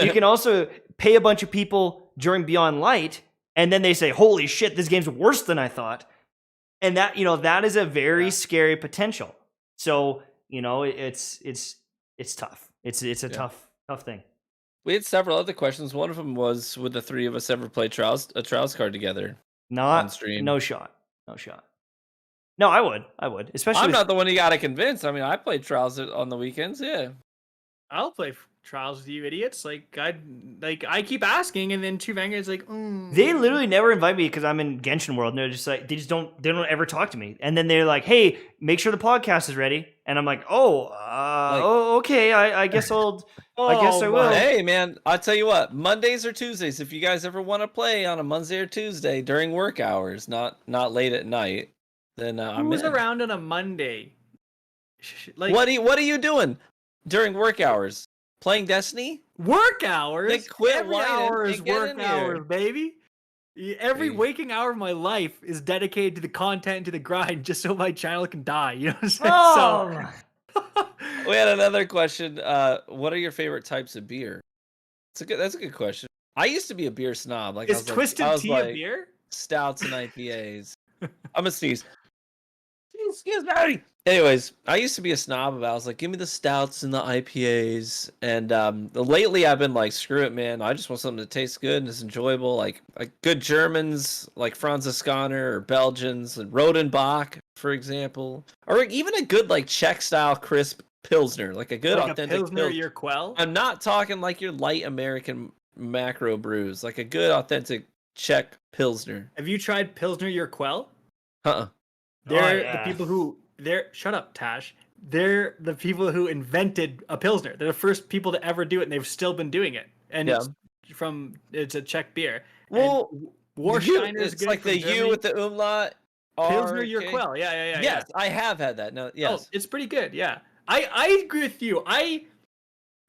you can also pay a bunch of people during Beyond Light and then they say, holy shit, this game's worse than I thought. And that, that is a very scary potential. So, it's tough. It's a tough thing. We had several other questions. One of them was, would the three of us ever play a trials card together? Not on stream. No shot. No, I would. Especially I'm not the one you gotta convince. I mean, I play trials on the weekends. Yeah, I'll play trials with you idiots. I keep asking, and then two Vanguards They literally never invite me because I'm in Genshin World, and they're just like they don't ever talk to me. And then they're like, "Hey, make sure the podcast is ready." And I'm like, okay. I guess I'll. I guess I will. Hey, man, I'll tell you what. Mondays or Tuesdays, if you guys ever want to play on a Monday or Tuesday during work hours, not late at night. Then who's around on a Monday? What are you doing during work hours? Playing Destiny? Work hours? Then quit Every hour is work hours, here. Baby. Every waking hour of my life is dedicated to the content, to the grind, just so my channel can die. You know what I'm saying? Oh. We had another question. What are your favorite types of beer? That's a good question. I used to be a beer snob. Is Twisted Tea a beer? Stouts and IPAs. I'm gonna sneeze. Excuse me. Anyways, I used to be a snob about. I was like, give me the stouts and the IPAs. And lately, I've been like, screw it, man. I just want something that tastes good and is enjoyable. Like good Germans, like Franziskaner or Belgians, and Rodenbach, for example, or even a good like Czech style crisp Pilsner, like a good authentic Pilsner. Your Quell. I'm not talking like your light American macro brews, like a good authentic Czech Pilsner. Have you tried Pilsner Your Quell? They're the people who shut up, Tash. They're the people who invented a Pilsner. They're the first people to ever do it, and they've still been doing it. And it's a Czech beer. Well, Warsteiner is it's good. Like the Germany. U with the umlaut. Pilsner Your Quell. Yeah. Yes, I have had that. No, yes. Oh, it's pretty good. Yeah, I agree with you. I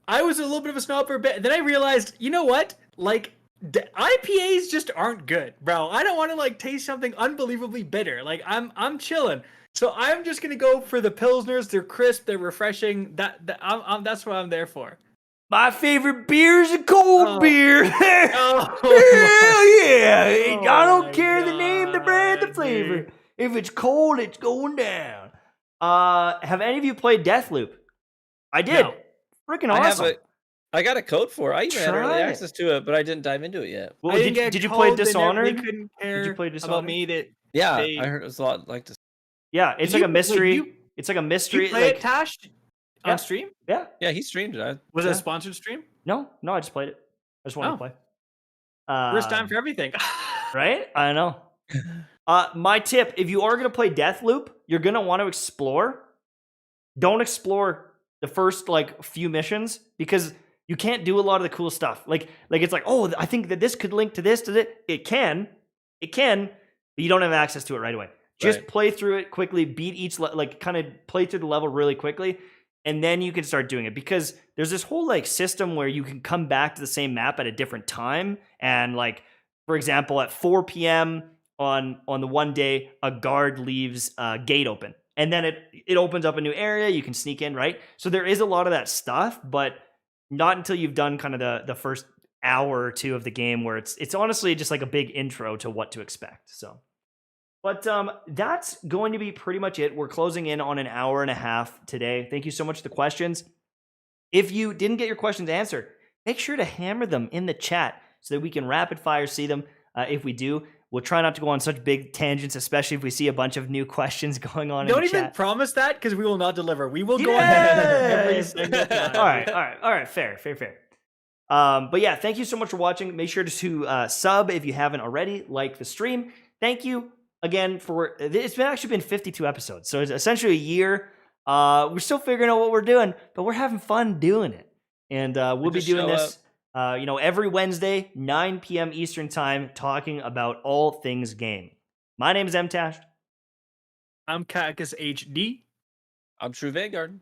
was a little bit of a snob for a bit. Then I realized, you know what? Like, IPAs just aren't good, bro. I don't want to like taste something unbelievably bitter. Like I'm chilling. So I'm just gonna go for the Pilsners. They're crisp. They're refreshing. That's what I'm there for. My favorite beer is a cold beer. Hell yeah! I don't care the name, the brand, the flavor. Dude. If it's cold, it's going down. Have any of you played Deathloop? I did. No. Freaking awesome. I got a code for it. I even had early access to it, but I didn't dive into it yet. Well, did you play Dishonored? They couldn't care did you play Dishonored? About me I heard it was a lot like this. Yeah, it's like a mystery. It's like a mystery. You play it, Tash, on stream? Yeah, he streamed it. Was it a sponsored stream? No, I just played it. I just wanted to play. First time for everything, right? I know. My tip: if you are going to play Deathloop, you're going to want to explore. Don't explore the first few missions because you can't do a lot of the cool stuff. Like it's like, oh, I think that this could link to this, to this. It can, but you don't have access to it right away. Just Right. play through it quickly, beat each like kind of play through the level really quickly, and then you can start doing it, because there's this whole like system where you can come back to the same map at a different time, and like for example at 4 p.m. on the one day, a guard leaves a gate open, and then it opens up a new area, you can sneak in, right? So there is a lot of that stuff, but not until you've done kind of the first hour or two of the game, where it's honestly just like a big intro to what to expect. So but that's going to be pretty much it. We're closing in on an hour and a half today. Thank you so much for the questions. If you didn't get your questions answered, make sure to hammer them in the chat so that we can rapid fire see them. If we do, we'll try not to go on such big tangents, especially if we see a bunch of new questions going on Don't in the even chat. promise that, because we will not deliver. We will go Yeah! every single time. All right. Fair. But yeah, thank you so much for watching. Make sure to sub if you haven't already, like the stream. Thank you again for it's actually been 52 episodes, so it's essentially a year. We're still figuring out what we're doing, but we're having fun doing it, and we'll be doing this every Wednesday 9 p.m. Eastern time, talking about all things game. My name is Mtashed. I'm KackisHD. I'm True Vanguard.